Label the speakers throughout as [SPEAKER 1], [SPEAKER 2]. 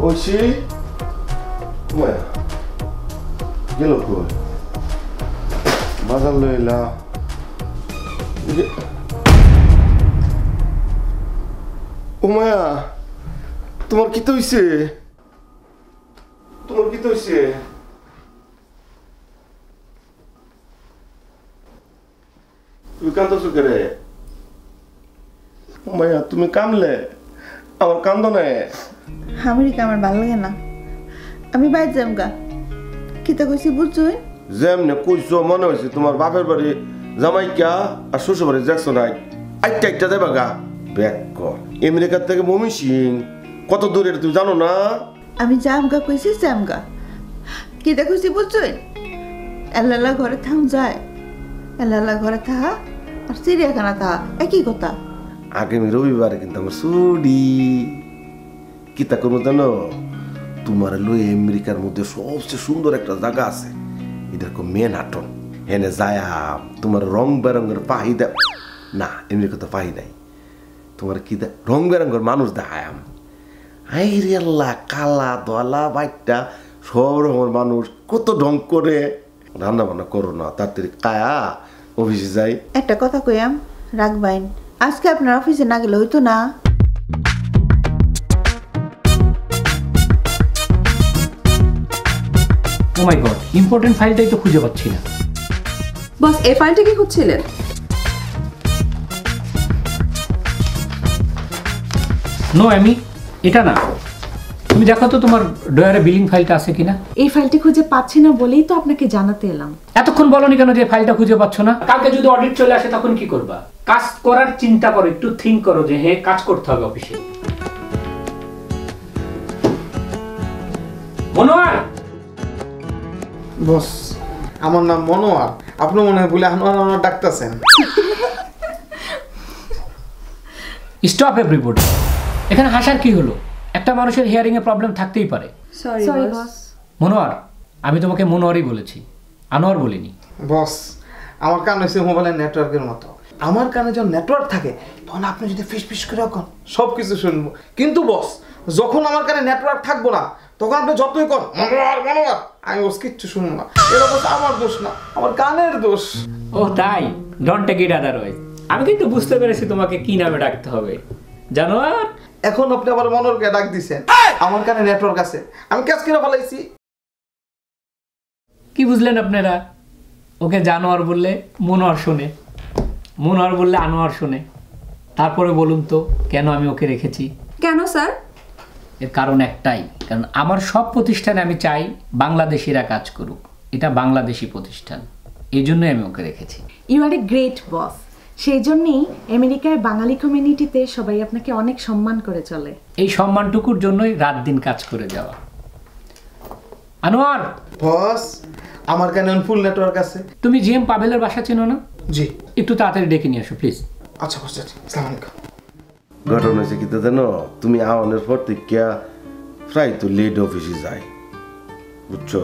[SPEAKER 1] Oishi Umeå গেল কই বাজার লইলা উমায়া তোমার কি তো হইছে তোমার কি তো হইছে তুমি কান্দছো কে রে উমায়া তুমি কামলে আমার কান্দ নাই
[SPEAKER 2] আমেরিকা আমার ভালো লাগে না আমি বাইরে যাম গা কিতা কইছি বুঝছুই
[SPEAKER 1] যেমনে কইছো মনে হইছে তোমার বাপের বাড়ি জামাইকা আর শ্বশুর বাড়ি যাচ্ছো নাই আইটা আইটা দেবা গা ব্যাক কর আমেরিকার থেকে মমি সিং কত দূরে তুমি জানো না
[SPEAKER 2] আমি যাম গা কইছি যাম গা কিতা কইছি বুঝছুই এল্লালা ঘরে থাম যায় এল্লালা ঘরে থাকা আর চিড়িয়াখানা থাকা একই কথা
[SPEAKER 1] আগামী রবিবারে কিন্তু আমার ছুটি কিতা করবো জানো তোমার লই আমেরিকার মধ্যে সবচেয়ে সুন্দর একটা জায়গা আছে এটা মেন হাটন এনে যায় তোমার রং বেরঙের পাহি দে না আমেরিকা তো পাহি নাই তোমার কি রং বেরঙের মানুষ দেখায় আই রেল্লা কালা দলা বাইকটা সব রকমের মানুষ কত ঢং করে রান্না বান্না করো না তাড়াতাড়ি কায়া অফিসে যাই
[SPEAKER 2] একটা কথা কইয়াম রাখবাইন আজকে আপনার অফিসে না গেলে হইতো না
[SPEAKER 3] ও মাই গড ইম্পর্টেন্ট ফাইলটাই তো খুঁজে পাচ্ছি না
[SPEAKER 4] বস এই ফাইলটা কি খুঁজছিলেন
[SPEAKER 3] নো আমি এটা না তুমি দেখো তো তোমার ডয়ারে বিলিং ফাইলটা আছে কিনা
[SPEAKER 4] এই ফাইলটি খুঁজে পাচ্ছি না বলেই তো আপনাকে জানাতে এলাম
[SPEAKER 3] এতক্ষণ বলনি কেন যে ফাইলটা খুঁজে পাচ্ছ না কালকে যদি অডিট চলে আসে তখন কি করবা কাজ করার চিন্তা করো একটু থিঙ্ক করো যে হ্যাঁ কাজ করতে হবে অফিসে মনোয়ার
[SPEAKER 5] বস আমার নাম মনোয়ার আপনি মনে হয় বলে আনোয়ার ডাকতেছেন
[SPEAKER 3] স্টপ এভরিবডি এখানে হাসার কি হলো একটা মানুষের হিয়ারিং এ প্রবলেম থাকতেই পারে
[SPEAKER 4] সরি বস
[SPEAKER 3] মনোয়ার আমি তোমাকে মনোয়ারই বলেছি আনোয়ার বলিনি
[SPEAKER 5] বস আমার কান হয়েছে মোবাইলের নেটওয়ার্কের মতো আমার কানে যখন নেটওয়ার্ক থাকে তখন আপনি যদি ফিস করে রাখুন সব কিছু শুনবো কিন্তু বস যখন আমার কানে নেটওয়ার্ক থাকবো না তখন আপনি যতই কর মনোয়ার মনোয়ার আমি বস কিচ্ছু শুনবো না এটা বস আমার দোষ না আমার কানের দোষ
[SPEAKER 3] ও তাই don't take it other way আমি কিন্তু বুঝতে পেরেছি তোমাকে কি নামে ডাকতে হবে জানোয়ার
[SPEAKER 5] এখন আপনি আবার মনোয়ারকে ডাক দিছেন আমার কানে নেটওয়ার্ক আছে আমি ক্যাচ করে ফেলাইছি
[SPEAKER 3] কি বুঝলেন আপনারা ওকে জানোয়ার বললে মনোয়ার শোনে মনোয়ার বললে আনোয়ার শোনে তারপরে বলুন তো কেন আমি ওকে রেখেছি
[SPEAKER 4] কেন স্যার
[SPEAKER 3] এর কারণ একটাই কারণ আমার সব প্রতিষ্ঠানে আমি চাই বাংলাদেশিরা কাজ করুক এটা বাংলাদেশি প্রতিষ্ঠান এই জন্যই আমি ওকে রেখেছি
[SPEAKER 4] ইউ আর এ গ্রেট বস সেই জন্যই আমেরিকার বাঙালি কমিউনিটিতে সবাই আপনাকে অনেক সম্মান করে চলে
[SPEAKER 3] এই সম্মানটুকুর জন্যই রাত দিন কাজ করে যাওয়া আনোয়ার
[SPEAKER 5] বস আমার কানে ফুল নেটওয়ার্ক আছে
[SPEAKER 3] তুমি জিএম পাভেলের বাসা চেনো না
[SPEAKER 5] জি
[SPEAKER 3] একটু তাড়াতাড়ি ডেকে নিয়ে আসো প্লিজ
[SPEAKER 5] আচ্ছা বস আসসালামু আলাইকুম
[SPEAKER 1] ঘটনা হয়েছে কি জানো তুমি আওয়ানের পর থেকে প্রায় তো লেট অফিসে যাই বুঝছো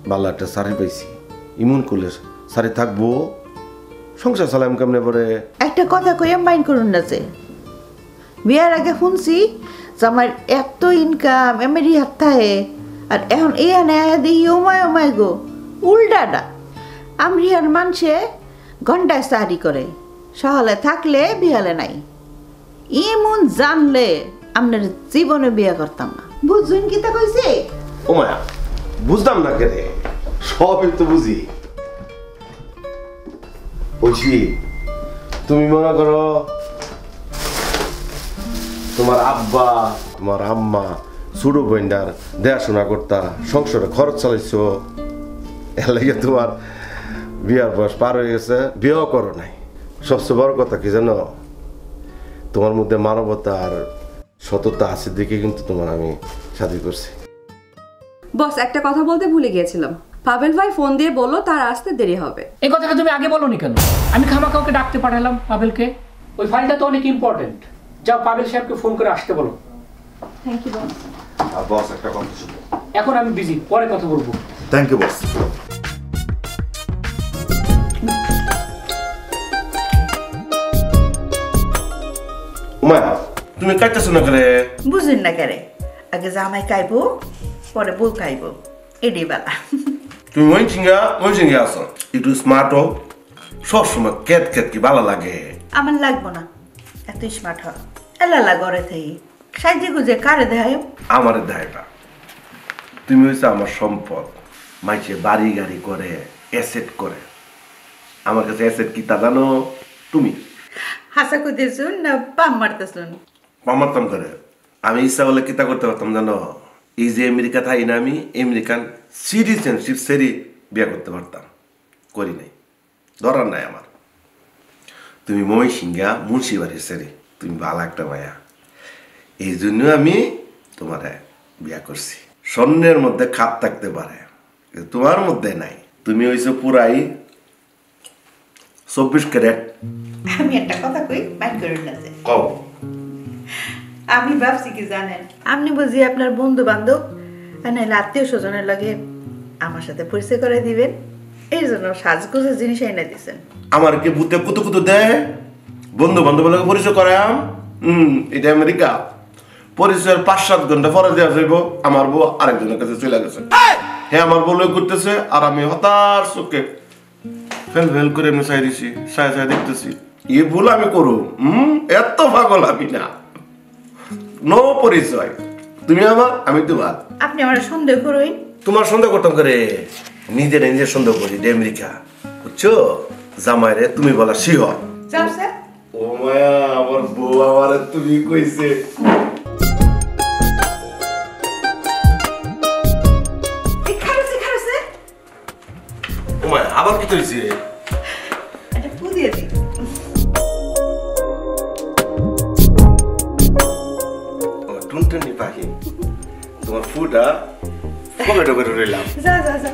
[SPEAKER 1] ভালো একটা সারি পাইছি ইমন করলে সারি থাকবো সংসার চালাম কেমনে পরে
[SPEAKER 2] একটা কথা কইয়াম মাইন্ড করুন না যে বিয়ার আগে শুনছি যে আমার এত ইনকাম এমেরি হাত থাকে আর এখন এই আনে দেখি ওমায় গো উল্টাটা আমরিহার মানুষে ঘন্টায় চাকরি করে সহলে থাকলে বিহালে নাই এমন জানলে আপনার জীবনে বিয়ে করতাম না বুঝুন কি তা কইছে
[SPEAKER 1] ও মায়া বুঝতাম না কে রে সবই তো বুঝি বলছি তুমি মনে করো তোমার আব্বা তোমার আম্মা ছোট বোনটার দেখাশোনা করতা সংসারে খরচ চালাইছো এর লাগে তোমার বিয়ার বয়স পার হয়ে গেছে বিয়েও করো নাই সবচেয়ে বড় কথা কি জানো তোমার মধ্যে মানবতা আর সততা আছে দেখে কিন্তু তোমার আমি শাদী করছি
[SPEAKER 4] বস একটা কথা বলতে ভুলে গিয়েছিলাম পাভেল ভাই ফোন দিয়ে বললো তার আসতে দেরি হবে
[SPEAKER 3] এই কথাটা তুমি আগে বলোনি কেন আমি খামাখা ওকে ডাকতে পাঠালাম পাভেলকে ওই ফাইলটা তো অনেক ইম্পর্টেন্ট যাও পাভেল সাহেবকে ফোন করে আসতে বলো
[SPEAKER 4] থ্যাংক ইউ বস
[SPEAKER 1] বস একটা কথা শুনো
[SPEAKER 3] এখন আমি বিজি পরে কথা বলবো
[SPEAKER 1] থ্যাংক ইউ বস উমা তুমি কাটতেছো না করে
[SPEAKER 2] বুঝুন না কেরে আগে জামাই খাইবো পরে বউ খাইবো এটাই বেলা।
[SPEAKER 1] তুমি মনসিংহে আসো, একটু স্মার্ট হও, সবসময় ক্যাট ক্যাট কি ভালো লাগে?
[SPEAKER 2] আমার লাগবো না এত স্মার্ট হ, এলালা ঘরে থাই সাইজে গুজে কারে দেখায়।
[SPEAKER 1] আমার দেয়টা তুমি হচ্ছে আমার সম্পদ। মাইছে বাড়ি গাড়ি করে, অ্যাসেট করে। আমার কাছে অ্যাসেট কি তা জানো তুমি?
[SPEAKER 2] হাসা কইতেছুন না পাম মারতেছুন?
[SPEAKER 1] মামারতাম করে। আমি ইচ্ছা হলে কিতা করতে পারতাম জানো? এই যে আমেরিকা থাই না, আমি আমেরিকান সিটিজেনশিপ সেরি বিয়ে করতে পারতাম, করি নাই, ধরার নাই আমার। তুমি ময়মনসিংহা মুন্সিবাড়ির সেরি, তুমি ভালো একটা মায়া, এই জন্য আমি তোমার বিয়া করছি। স্বর্ণের মধ্যে খাপ থাকতে পারে, কিন্তু তোমার মধ্যে নাই। তুমি হইছো পুরাই 24 ক্যারেট।
[SPEAKER 2] আমি একটা কথা কই, মাইন্ড করেন না যে।
[SPEAKER 1] কও।
[SPEAKER 2] আমি ভাবছি কি জানেন, আপনি বুঝি আপনার বন্ধু বান্ধব আর নাহলে আত্মীয় স্বজনের লগে আমার সাথে পরিচয় করে দিবেন, এই জন্য সাজগোজের জিনিস এনে দিচ্ছেন।
[SPEAKER 1] আমার কি ভূতে কুতু কুতু দেয়? বন্ধু বান্ধব লোক পরিচয় করাম? এটা আমেরিকা। পরিচয়ের 5-7 ঘন্টা পরে দেওয়া যাইব, আমার বউ আরেকজনের কাছে চলে গেছে। হ্যাঁ, আমার বউ লই করতেছে আর আমি হতাশ চোখে ফেল ফেল করে এমনি চাই দিছি, সায় সায় দেখতেছি। এ ভুল আমি করু? এত পাগল আমি না। নো পরিচয়, তুমি আমার, আমি তোমার।
[SPEAKER 2] আপনি আমার সন্দেহ করুন?
[SPEAKER 1] তোমার সন্দেহ করতাম করে? নিজের সন্দেহ করি। আমেরিকা বুঝছো, জামাইরে তুমি বলা শিহর।
[SPEAKER 2] যাও স্যার।
[SPEAKER 1] ও মায়া, আমার বউ আমারে তুমি কইছে। ও মায়া, আবার কি কইছে?
[SPEAKER 2] এটা ফু দিয়ে দিই।
[SPEAKER 1] ও টুনটুনি পাখি, তোমার ফুটা পকেটে করে রইলাম।
[SPEAKER 2] যা যা যা।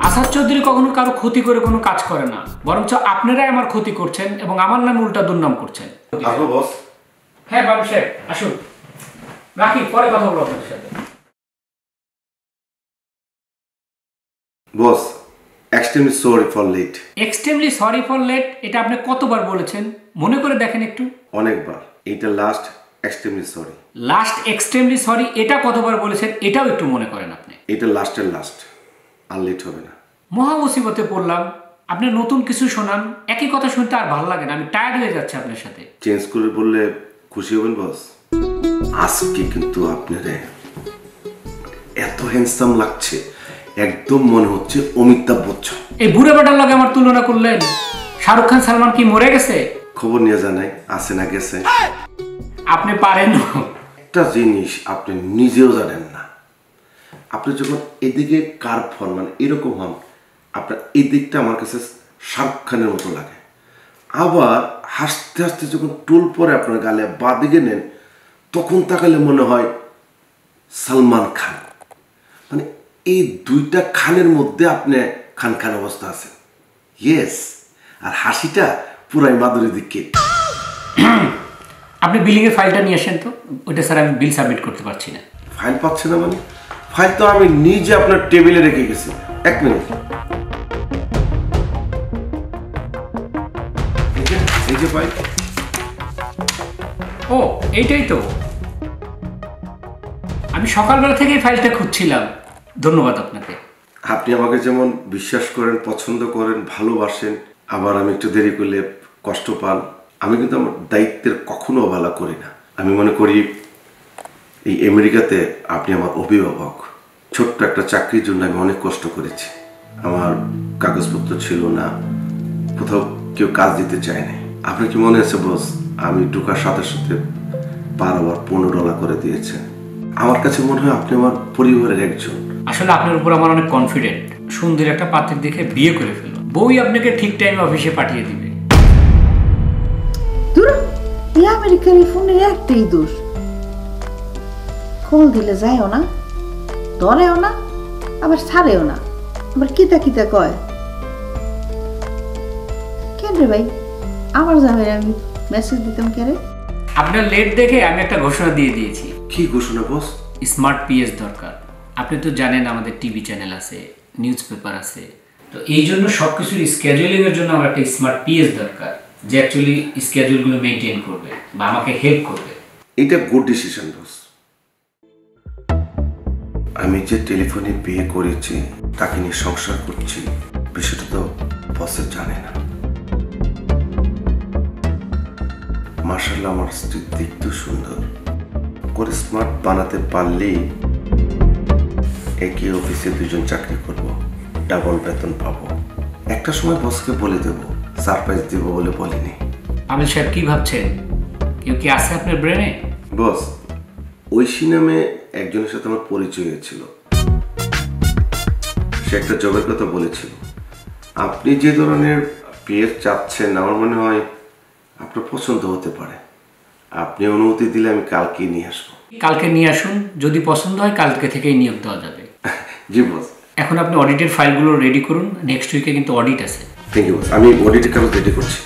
[SPEAKER 3] আসাদ চৌধুরী কখনো কারো ক্ষতি করে কোনো কাজ করে না, বরঞ্চ আপনারাই আমার ক্ষতি করছেন এবং আমার নামে উল্টা দুর্নাম করছেন।
[SPEAKER 1] আসবো বস?
[SPEAKER 3] হ্যাঁ বাবু সাহেব আসুন, রাখি, পরে কথা বলবো আপনার সাথে।
[SPEAKER 1] Boss, extremely sorry for late.
[SPEAKER 3] Extremely sorry for late, এটা আপনি কতবার বলেছেন মনে করে দেখেন একটু।
[SPEAKER 1] অনেকবার। এটা last extremely sorry.
[SPEAKER 3] Last extremely sorry এটা কতবার বলেছেন এটাও একটু মনে করেন আপনি।
[SPEAKER 1] এটা লাস্টের লাস্ট, আর লেট হবে না।
[SPEAKER 3] মহা মুসিবতে পড়লাম, আপনি নতুন কিছু শোনান, একই কথা শুনতে আর ভালো লাগে না, আমি টায়ার্ড হয়ে যাচ্ছি আপনার সাথে।
[SPEAKER 1] চেঞ্জ করে বললে খুশি হবেন বস? আজকে কিন্তু আপনারে এত হ্যান্ডসাম লাগছে, একদম মনে হচ্ছে অমিতাভ বচ্চন।
[SPEAKER 3] এই বুড়ে বেটার লগে আমার তুলনা করলেন? শাহরুখ খান সালমান কি মরে গেছে?
[SPEAKER 1] খবর নিয়ে জানাই আছে না গেছে।
[SPEAKER 3] আপনি পারেন
[SPEAKER 1] একটা জিনিস আপনি নিজেও জানেন না, আপনি যখন এদিকে কার্ভ হন, মানে এরকম হন, আপনার এই দিকটা আমার কাছে শাহরুখ খানের মতো লাগে। আবার হাসতে হাসতে যখন টুল পরে আপনার গালে বা দিকে নেন, তখন তাকালে মনে হয় সালমান খান। মানে এই দুইটা খানের মধ্যে আপনি খান খান অবস্থা আছে। ইয়েস, আর হাসিটা পুরাই মাধুরী দীক্ষিত।
[SPEAKER 3] আপনি বিলিং এর ফাইলটা নিয়ে আসেন তো, ওইটা স্যার আমি বিল সাবমিট করতে পারছি না।
[SPEAKER 1] ফাইল পাচ্ছে না মানে? ফাইল তো আমি নিজে আপনার টেবিলে রেখে গেছি। 1 মিনিট। এই যে ফাইল।
[SPEAKER 3] ও এইটাই তো, আমি সকালবেলা থেকেই ফাইলটা খুঁজছিলাম। ধন্যবাদ আপনাকে।
[SPEAKER 1] আপনি আমাকে যেমন বিশ্বাস করেন, পছন্দ করেন, ভালোবাসেন, আবার আমি একটু দেরি করলে কষ্ট পান, আমি কিন্তু আমার দায়িত্বের কখনো অবহেলা করি না। আমি মনে করি এই আমেরিকাতে আপনি আমার অভিভাবক। ছোট্ট একটা চাকরির জন্য আমি অনেক কষ্ট করেছি। আমার কাগজপত্র ছিল না, কোথাও কেউ কাজ দিতে চায় না। আপনার কি মনে আছে বস, আমি ঢোকার সাথে সাথে পার আবার $15 করে দিয়েছে। আমার কাছে মনে হয় আপনি আমার পরিবারের একজন।
[SPEAKER 3] আসলে আপনার উপর আমার অনেক কনফিডেন্ট। সুন্দর একটা পাত্রের দেখে বিয়ে করে ফেলো, বউই আপনাকে ঠিক টাইমে অফিসে পাঠিয়ে দিবে।
[SPEAKER 2] দূর, এই আমেরিকার এই ফোনের একটাই দোষ, কল দিলে যায়ও না, ধরেও না, আবার ছাড়েও না, আবার কিতা কিতা কয়। কেন রে ভাই, আমার জামাই আমি মেসেজ দিতাম কে রে?
[SPEAKER 3] আপনার লেট দেখে আমি একটা ঘোষণা দিয়ে দিয়েছি।
[SPEAKER 1] কি ঘোষণা বস?
[SPEAKER 3] স্মার্ট পিএস দরকার। আপনি তো জানেন আমাদের টিভি চ্যানেল আছে, নিউজ পেপার আছে, তো এই জন্য সব কিছুর স্কেজুলিং এর জন্য আমার একটা স্মার্ট পিএস দরকার। যে অ্যাকচুয়ালি স্কেডিউলগুলো মেনটেন করবে বা আমাকে হেল্প করবে।
[SPEAKER 1] এটা গুড ডিসিশন বস। আমি যে টেলিফোনে বিয়ে করেছি, তাকে নিয়ে সংসার করছি, বিষয়টা তো বসে জানে না। মাশাআল্লাহ আমার স্ত্রী দেখতেও সুন্দর, করে স্মার্ট বানাতে পারলেই একই অফিসে দুজন চাকরি করব, ডাবল বেতন পাবো। একটা সময় বসকে বলে দেব, সারপ্রাইজ দেব বলে বলিনি।
[SPEAKER 3] আমিল সাহেব কি ভাবছেন, কেউ কি আছে আপনার ব্রেনে?
[SPEAKER 1] বস, ঐশী নামে একজনের সাথে আমার পরিচয় হয়েছিল। সে একটা জবের কথা বলেছিল। আপনি যে ধরনের বিয়ের চাচ্ছেন, আমার মনে হয় আপনার পছন্দ হতে পারে। আপনি অনুমতি দিলে আমি কালকে নিয়ে আসবো।
[SPEAKER 3] কালকে নিয়ে আসুন, যদি পছন্দ হয় কালকে থেকেই নিয়োগ দেওয়া যাবে।
[SPEAKER 1] জি বস।
[SPEAKER 3] এখন আপনি অডিটের ফাইলগুলো রেডি করুন, নেক্সট উইকে কিন্তু অডিট আছে।
[SPEAKER 1] থ্যাংক ইউ বস, আমি অডিটের কাগজ রেডি করছি।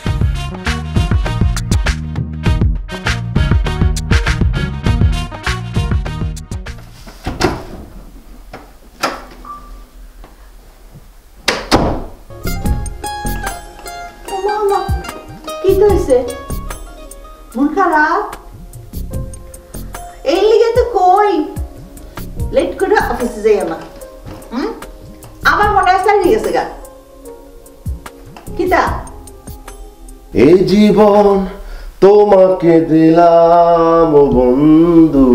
[SPEAKER 2] কি হয়েছে? মন খারাপ? এই লিগে তো কই লেট করে অফিসে যাই না। আমার মনে হয় সারি গেছে গা। কিতা?
[SPEAKER 1] এই জীবন তোমাকে দিলাম ও বন্ধু,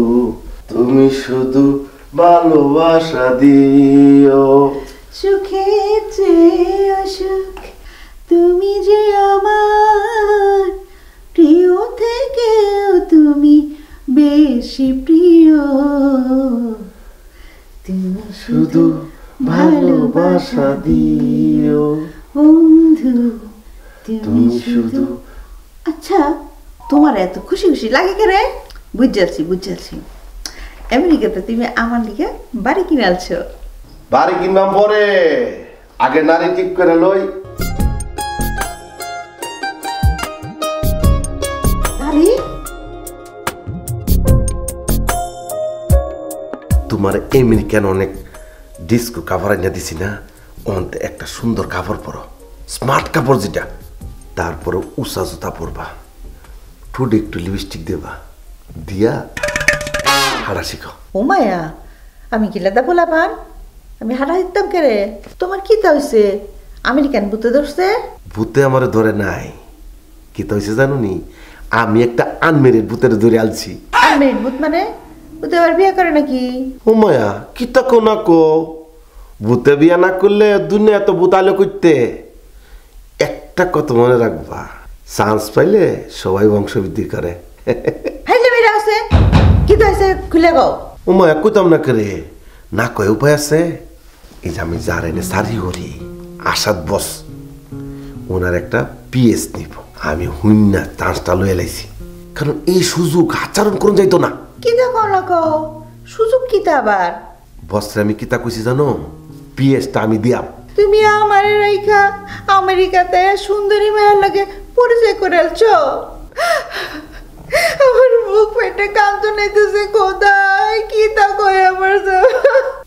[SPEAKER 1] তুমি শুধু ভালোবাসা দিও।
[SPEAKER 2] সুখে চেয়ে অসুখ, তুমি যে আমার প্রিয় থেকেও তুমি বেশি প্রিয়। তুমি
[SPEAKER 1] শুধু ভালোবাসা দিও
[SPEAKER 2] বন্ধু,
[SPEAKER 1] তুমি শুধু।
[SPEAKER 2] আচ্ছা, তোমার এত খুশি খুশি লাগে কে রে? বুঝাচ্ছি আমেরিকাতে তুমি আমার লিগে বাড়ি কিনে আলছো।
[SPEAKER 1] বাড়ি কিনবাম পরে, আগে নারী ঠিক করে লই।
[SPEAKER 2] বাড়ি?
[SPEAKER 1] তোমার আমেরিকান অনেক ডিস্কো কাভার এনে দিছি না, অন্তে একটা সুন্দর কাপড় পরো, স্মার্ট কাপড় যেটা। তারপরে উষা জুতা পরবা, ঠোঁটে একটু লিপস্টিক দেবা, দিয়া হাঁটা শিখো।
[SPEAKER 2] ও মায়া, আমি কি লেদা বলা পান? আমি হাঁটা দিতাম কে রে? তোমার কি তা হয়েছে? আমেরিকান ভূতে ধরছে?
[SPEAKER 1] ভূতে আমার ধরে নাই, কি তো হয়েছে জানো নি? আমি একটা আনমেরিড ভূতের ধরে আলছি।
[SPEAKER 2] আনমেরিড ভূত মানে? ভূতে আবার বিয়ে করে নাকি?
[SPEAKER 1] ও মায়া, কি তা কো না কো, ভূতে বিয়া না করলে দুনিয়া তো ভূত আলো করতে। একটা কথা মনে রাখবা, চান্স পাইলে সবাই বংশবৃদ্ধি করে।
[SPEAKER 2] হাইলে মেয়েরা আছে, কি তো হয়েছে খুলে গাও।
[SPEAKER 1] ও মায়া, কইতাম না করে, না কয় উপায় আছে। এই যে আমি যার এনে সারি করি, আসাদ বস, ওনার একটা পিএস নিব। আমি হুইনা চান্সটা লয়ে লাইছি, কারণ এই সুযোগ আচরণ করুন যাইতো না।
[SPEAKER 2] কি দেখো না কও, সুযোগ কিতা আবার?
[SPEAKER 1] বসরে আমি কিতা কইছি জানো? পিএসটা আমি দিয়াম।
[SPEAKER 2] তুমি আমারে রাইখা আমেরিকাতে সুন্দরী মেয়ের লাগে পরিচয় করে আলছো। আমার বুক পেটে কাঁদতে নাইতেছে, কোথায় কি তা কই আমার।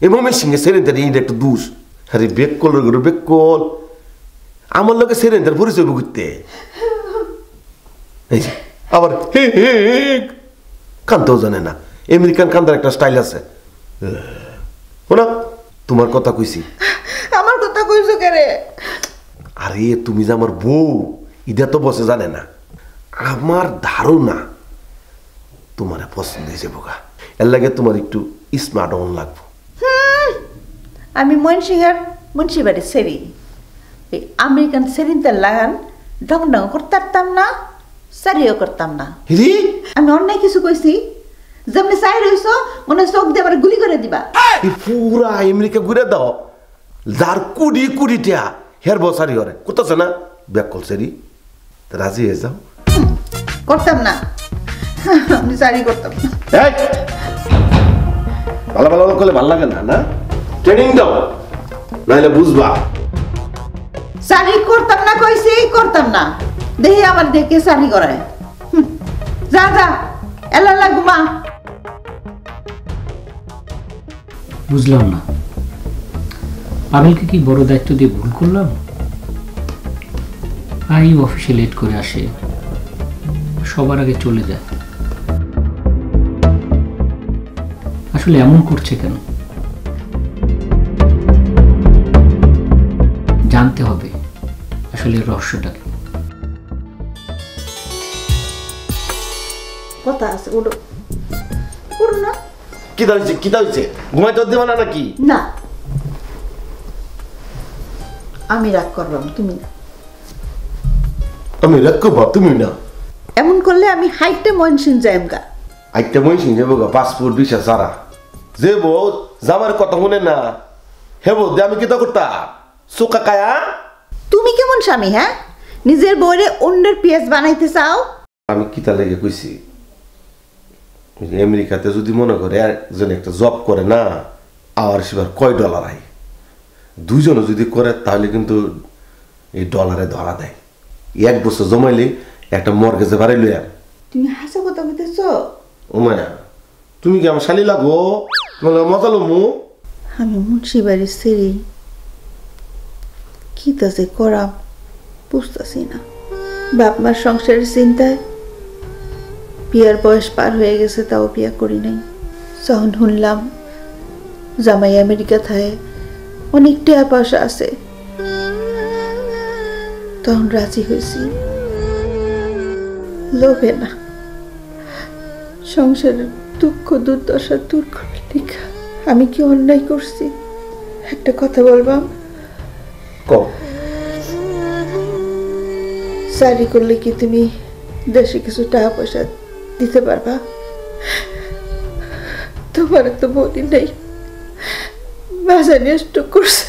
[SPEAKER 1] এ মমের সঙ্গে সেরেন্দার এই একটা দুষ। আরে বেকল রে বেকল, আমার লোকে সেরেন্দার পরিচয় করতে। এই যে আবার হে হে কানতেও জানে না। আমেরিকান কান্দার একটা স্টাইল আছে। শোনা, তোমার কথা কইছি।
[SPEAKER 2] আমার কথা কইছো কে রে?
[SPEAKER 1] আরে তুমি যে আমার বউ, ইদা তো বসে জানে না। আমার ধারণা তোমার পছন্দ হয়েছে বোকা, এর লাগে তোমার একটু স্মার্ট অন লাগবো।
[SPEAKER 2] আমি মুন্সি বাড়ির সেরি, এই আমেরিকান সেরিনটা লাগান ঢং ঢং করতাম না, সারিও করতাম না।
[SPEAKER 1] হিরি,
[SPEAKER 2] আমি অন্যায় কিছু কইছি? যেমনি চাই রইছো মনে চোখ দিয়ে আবার গুলি করে দিবা।
[SPEAKER 1] এই পুরা আমেরিকা ঘুরে দাও, যার কুড়ি কুড়িটা হের বসারি হরে কোথাছে না ব্যাক কল সেরি, রাজি হয়ে যাও।
[SPEAKER 2] করতাম না, আমি সারি করতাম না।
[SPEAKER 1] এই, ভালো ভালো করলে ভাল লাগে না, না ট্রেনিং দাও, নাহলে বুঝবা।
[SPEAKER 2] সারি করতাম না কইছি, করতাম না। দেখি আমার দেখে সারি করায়। যা যা, এলা ঘুমা।
[SPEAKER 3] বুঝলাম না, আমিলকে কি বড় দায়িত্ব দিয়ে ভুল করলাম? প্রায় অফিসে লেট করে আসে, সবার আগে চলে যায়। আসলে এমন করছে কেন জানতে হবে, আসলে রহস্যটা কি।
[SPEAKER 2] কথা আছে, ওঠো ওঠো না।
[SPEAKER 1] কি দাঁড়িয়েছে কি দাঁড়িয়েছে, ঘুমাইতে দেবে না নাকি?
[SPEAKER 2] না, আমি রাগ করবাম, তুমি না।
[SPEAKER 1] আমি রাগ করবো, তুমি না।
[SPEAKER 2] এমন করলে আমি হাইটে মনসিন যাইমগা।
[SPEAKER 1] আইটা মহিষিন যাবো গা, পাসপোর্ট ভিসা সারা যে বউ জামার কথা শুনে না, হে বউ আমি কিতা করতা চোকা কায়া।
[SPEAKER 2] তুমি কেমন স্বামী? হ্যাঁ, নিজের বউরে অন্যের পিএস বানাইতে চাও?
[SPEAKER 1] আমি কিতা লেগে কইছি, আমেরিকাতে যদি মনে করে একজন একটা জব করে না, আর সেবার কয় ডলার আয়, দুজনে যদি করে তাহলে কিন্তু এই ডলারে ধরা দেয়। 1 বছর জমাইলে একটা মর্গেজে বাড়াইল। আর
[SPEAKER 2] তুমি হাসা কথা বলতেছ?
[SPEAKER 1] ও মায়া, তুমি কি আমার শালি লাগো? তোমার মজা লমু?
[SPEAKER 2] আমি মুন্সি বাড়ির সেরি কি তাছে করাম বুঝতেছি না। বাপ মার সংসারের চিন্তায় বিয়ার বয়স পার হয়ে গেছে, তাও বিয়া করি নাই। যখন শুনলাম জামাই আমেরিকা থাকে, অনেক টাকা পয়সা আছে, তখন রাজি হয়েছি। লোভে না, সংসারের দুঃখ দুর্দশা দূর করে লেখা। আমি কি অন্যায় করছি? একটা কথা বলবাম,
[SPEAKER 1] কও।
[SPEAKER 2] চাকরি করলে কি তুমি দেশে কিছু টাকা পয়সা দিতে পারবা? তোমার তো বহুদিন নেই, বাজার নষ্ট করছে।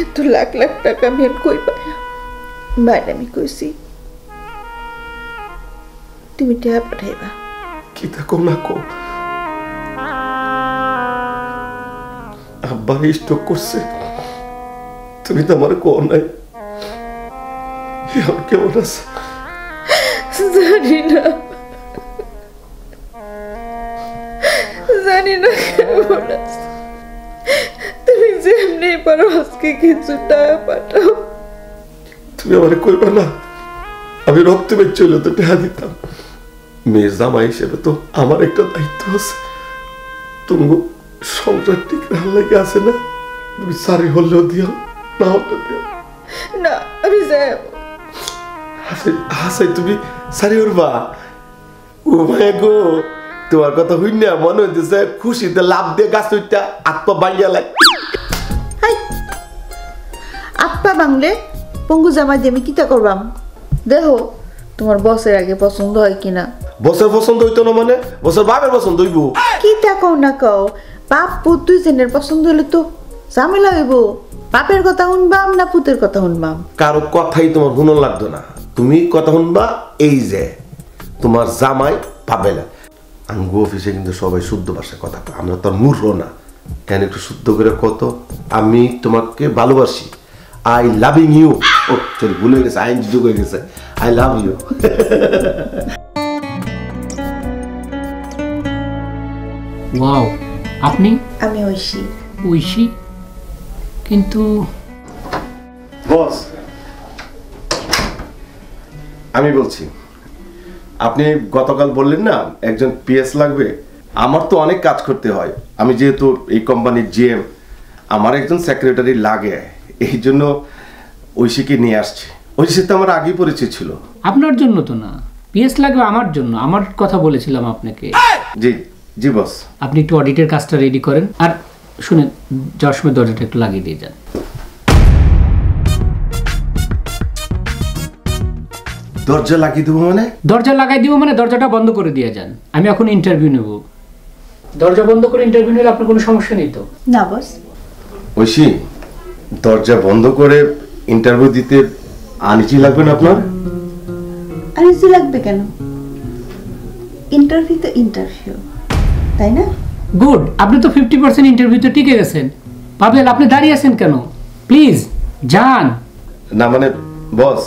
[SPEAKER 2] এত লাখ লাখ টাকা আমি আর কই পাই? বাইরে আমি কইছি তুমি টাকা পাঠাইবা।
[SPEAKER 1] কিতা কম না কো, আব্বা স্ট্রোক করছে, তুমি তো আমার কো নাই। কেমন আছে
[SPEAKER 2] জানি না, জানি না কেমন আছে। তুমি যেমনি পারো আজকে কিছু টাকা পাঠাও।
[SPEAKER 1] তুমি আমার কইবা না, আমি রক্ত বের চলে তো টাকা দিতাম। মেয়ে জামাই হিসেবে তো আমার একটা দায়িত্ব আছে। তুমি সংসার ঠিক রাখার লাগে আছে না, তুমি সারি হলেও দিও, না হলেও দিও।
[SPEAKER 2] না, আমি যাব।
[SPEAKER 1] হাসাই তুমি সারি উঠবা? ও মায়া গো, তোমার কথা হই না মনে হইতেছে খুশিতে লাভ দিয়ে গাছ উঠটা আত্মা বাইয়া লাগে।
[SPEAKER 2] আত্মা বাংলে পঙ্গু জামাই দিয়ে আমি কিতা করবাম? দেখো তোমার বসের আগে পছন্দ হয় কিনা।
[SPEAKER 1] বছর পছন্দ হইতো না মানে বছর বাপের পছন্দ হইব।
[SPEAKER 2] কিতা কও না কও, বাপ পুত দুইজনের পছন্দ হলে তো ঝামেলা হইব। বাপের কথা শুনবাম না পুতের কথা শুনবাম?
[SPEAKER 1] কারো কথাই তোমার শুনো লাগতো না, তুমি কথা শুনবা। এই যে তোমার জামাই পাবেলা, আঙ্গু অফিসে কিন্তু সবাই শুদ্ধ ভাষায় কথা কয়, আমরা তো মূর্খ না। কেন একটু শুদ্ধ করে কত, আমি তোমাকে ভালোবাসি, আই লাভিং ইউ। ও চল ভুলে গেছে, আইন যুগ হয়ে গেছে, আই লাভ ইউ।
[SPEAKER 3] ওয়াও, আপনি?
[SPEAKER 2] আমি ঐশী।
[SPEAKER 3] ঐশী? কিন্তু
[SPEAKER 1] বস আমি বলছি, আপনি গতকাল বললেন না একজন পিএস লাগবে। আমার তো অনেক কাজ করতে হয়, আমি যেহেতু এই কোম্পানির জিএম, আমার একজন সেক্রেটারি লাগে, এই জন্য ঐশীকে নিয়ে আসছি। ঐশী তো আমার আগেই পরিচয় ছিল।
[SPEAKER 3] আপনার জন্য তো না, পিএস লাগবে আমার জন্য। আমার কথা বলেছিলাম আপনাকে।
[SPEAKER 1] জি জি বস।
[SPEAKER 3] আপনি একটু অডিটের কাজটা রেডি করেন, আর শুনেন যাওয়ার সময় দরজাটা একটু লাগিয়ে দিয়ে যান।
[SPEAKER 1] দরজা লাগিয়ে দেবো মানে?
[SPEAKER 3] দরজা লাগাই দিব মানে দরজাটা বন্ধ করে দিয়ে যান। আমি এখন ইন্টারভিউ নেব, দরজা বন্ধ করে ইন্টারভিউ নিলে আপনার কোনো সমস্যা নেই তো?
[SPEAKER 2] না বস।
[SPEAKER 1] ঐশী, দরজা বন্ধ করে ইন্টারভিউ দিতে আনিজি লাগবে না আপনার?
[SPEAKER 2] আনিজি লাগবে কেন? ইন্টারভিউ তো ইন্টারভিউ, তাই না?
[SPEAKER 3] গুড, আপনি তো 50% ইন্টারভিউতে টিকে গেছেন। পাবেল, আপনি দাঁড়িয়ে আছেন কেন? প্লিজ যান।
[SPEAKER 1] না মানে বস,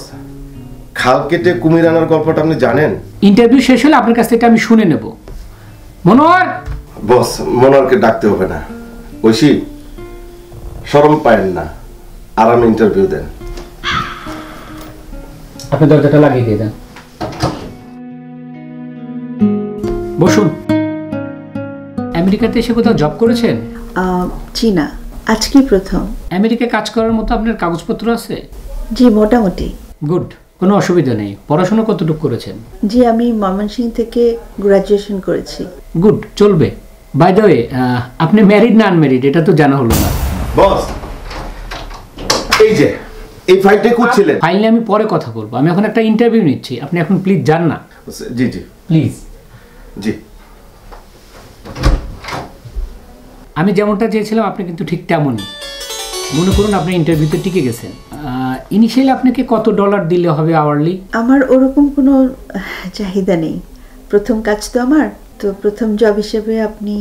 [SPEAKER 1] খাল কেটে কুমির আনার গল্পটা আপনি জানেন?
[SPEAKER 3] ইন্টারভিউ শেষ হলে আপনার কাছ থেকে আমি শুনে নেব। মনোয়ার।
[SPEAKER 1] বস, মনোয়ারকে ডাকতে হবে না। ঐশী, শরম পায়েন না, আরামে ইন্টারভিউ দেন।
[SPEAKER 3] আপনি দরজাটা লাগিয়ে দিয়ে দেন। বসুন। আমেরিকাতে এসে কোথাও জব করেছেন?
[SPEAKER 2] জি না, আজকেই প্রথম।
[SPEAKER 3] আমেরিকায় কাজ করার মতো আপনার কাগজপত্র আছে?
[SPEAKER 2] জি মোটামুটি।
[SPEAKER 3] গুড, কোনো অসুবিধা নেই। পড়াশোনা কতটুকু করেছেন?
[SPEAKER 2] জি আমি ময়মনসিংহ থেকে গ্রাজুয়েশন করেছি।
[SPEAKER 3] গুড, চলবে। বাই দ্য ওয়ে, আপনি ম্যারিড না আনম্যারিড এটা তো জানা হলো না।
[SPEAKER 1] বস, এই যে এই ফাইলটা করছিলেন।
[SPEAKER 3] ফাইল নিয়ে আমি পরে কথা বলবো, আমি এখন একটা ইন্টারভিউ নিচ্ছি। আপনি এখন প্লিজ যান না।
[SPEAKER 1] জি জি
[SPEAKER 3] প্লিজ।
[SPEAKER 1] জি।
[SPEAKER 3] আমি যেমনটা চেয়েছিলাম আপনি কিন্তু ঠিক তেমনই। মনে করুন আপনি ইন্টারভিউতে টিকে গেছেন। ইনিশিয়ালি আপনাকে কত ডলার দিলে হবে আওয়ারলি?
[SPEAKER 2] আমার ওরকম কোনো চাহিদা নেই, প্রথম কাজ তো আমার, তো প্রথম জব হিসেবে আপনি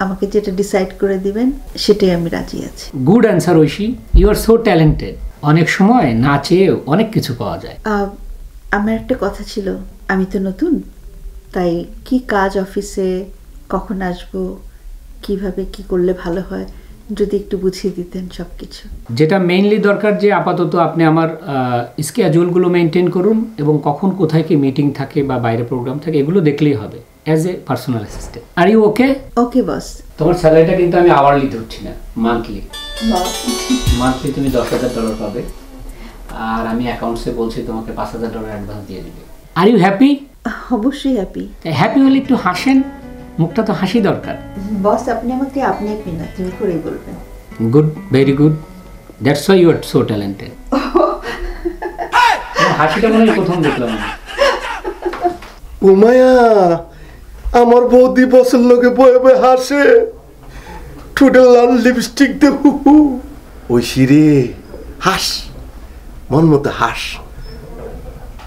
[SPEAKER 2] আমাকে যেটা ডিসাইড করে দিবেন সেটাই আমি রাজি আছি।
[SPEAKER 3] Good answer Oishi, you are so talented. অনেক সময় না চেয়েও অনেক কিছু পাওয়া যায়।
[SPEAKER 2] আমার একটা কথা ছিল, আমি তো নতুন, তাই কি কাজ অফিসে, কখন আসবো, কিভাবে কি করলে ভালো হয়, যদি একটু বুঝিয়ে দিতেন সব কিছু।
[SPEAKER 3] যেটা মেইনলি দরকার যে আপাতত আপনি আমার স্কেজুয়ালগুলো মেনটেন করুন এবং কখন কোথায় কি মিটিং থাকে বা বাইরে প্রোগ্রাম থাকে এগুলো দেখলেই হবে as a personal assistant. Are you okay?
[SPEAKER 2] Okay boss.
[SPEAKER 3] তোমার স্যালারিটা কিন্তু আমি আওয়ারলি ধরছি না, মান্থলি। মান্থলি তুমি $10,000 পাবে, আর আমি অ্যাকাউন্টসে বলছি তোমাকে $5,000 অ্যাডভান্স দিয়ে দিবে। Are you happy?
[SPEAKER 2] অবশ্যই হ্যাপি।
[SPEAKER 3] হ্যাপি হলে একটু হাসেন, মুখটা তো হাসি দরকার।
[SPEAKER 2] বস আপনি আমাকে আপনি না তুমি করেই বলবেন।
[SPEAKER 3] Good, very good, that's why you are so talented. হাসিটা মনে হয় প্রথম দেখলাম আমি।
[SPEAKER 1] উমায়া, আমার বৌদি বসের লোকে বয়ে বয়ে হাসে, ঠোঁটে লাল লিপস্টিক দে হু। ওই শিরে হাস, মন মতো হাস।